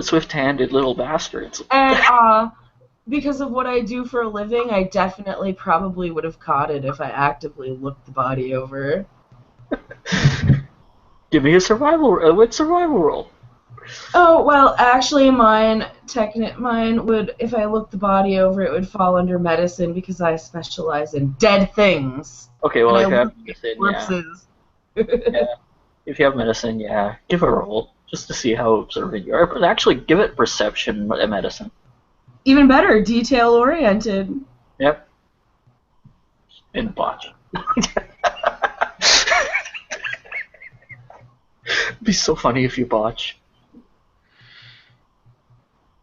swift-handed little bastards. And because of what I do for a living, I definitely probably would have caught it if I actively looked the body over. Give me a survival roll. Oh, well, actually mine would, if I looked the body over, it would fall under medicine because I specialize in dead things. Okay, well, if you have medicine, corpses. yeah. If you have medicine, yeah, give a roll just to see how observant you are. But actually, give it perception medicine. Even better, detail-oriented. Yep. And botch. It'd be so funny if you botch.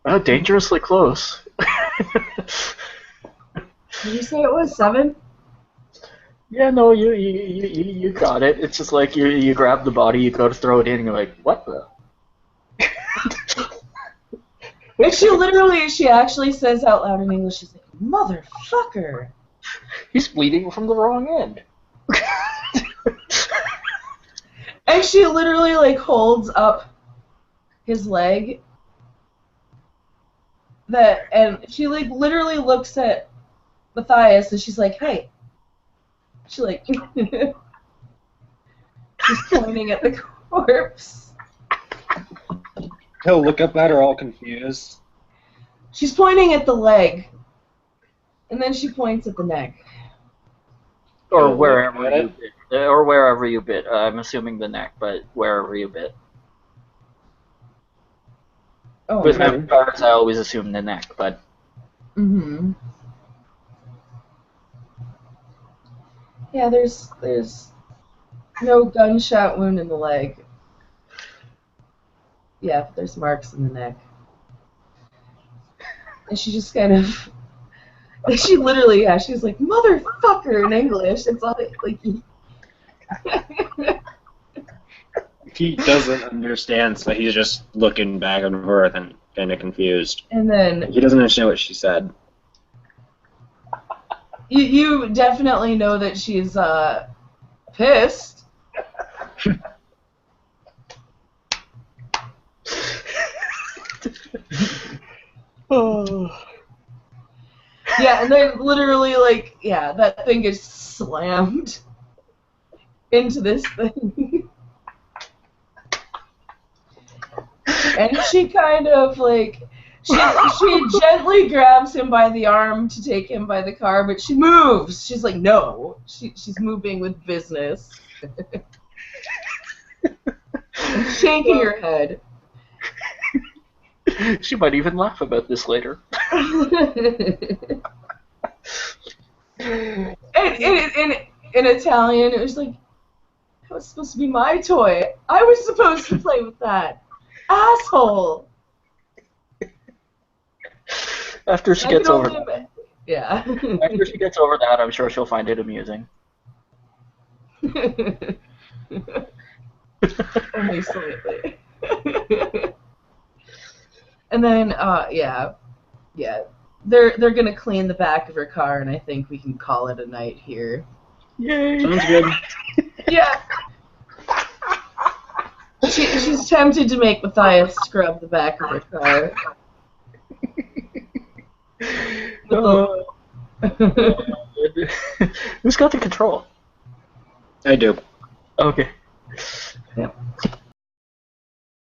Oh, dangerously close. Did you say it was 7? Yeah, no, you got it. It's just like you grab the body, you go to throw it in, and you're like, what the? And she actually says out loud in English, she's like, motherfucker. He's bleeding from the wrong end. And she literally, like, holds up his leg. And she, like, literally looks at Matthias, and she's like, hey. She, like, she's pointing at the corpse. He'll look up at her all confused. She's pointing at the leg. And then she points at the neck. Or wherever you bit. I'm assuming the neck, but wherever you bit. Oh, With vampires, I always assume the neck, but... Mm-hmm. Yeah, there's no gunshot wound in the leg. Yeah, but there's marks in the neck. And she just kind of... She literally, yeah, she's like, motherfucker in English. It's all like... He doesn't understand, so he's just looking back and forth and kind of confused. And then... He doesn't understand what she said. You definitely know that she's, pissed. Oh. Yeah, and then literally, like, yeah, that thing is slammed into this thing. And she kind of, like, she gently grabs him by the arm to take him by the car, but she moves. She's like, no. She's moving with business. And shaking her head. She might even laugh about this later. In Italian, it was like, that was supposed to be my toy. I was supposed to play with that. Asshole! After she gets over that. Yeah. After she gets over that, I'm sure she'll find it amusing. Only slightly. And then, yeah. They're gonna clean the back of her car, and I think we can call it a night here. Yay! Sounds good. Yeah. She's tempted to make Matthias scrub the back of her car. Who's got the control? I do. Okay. Yep.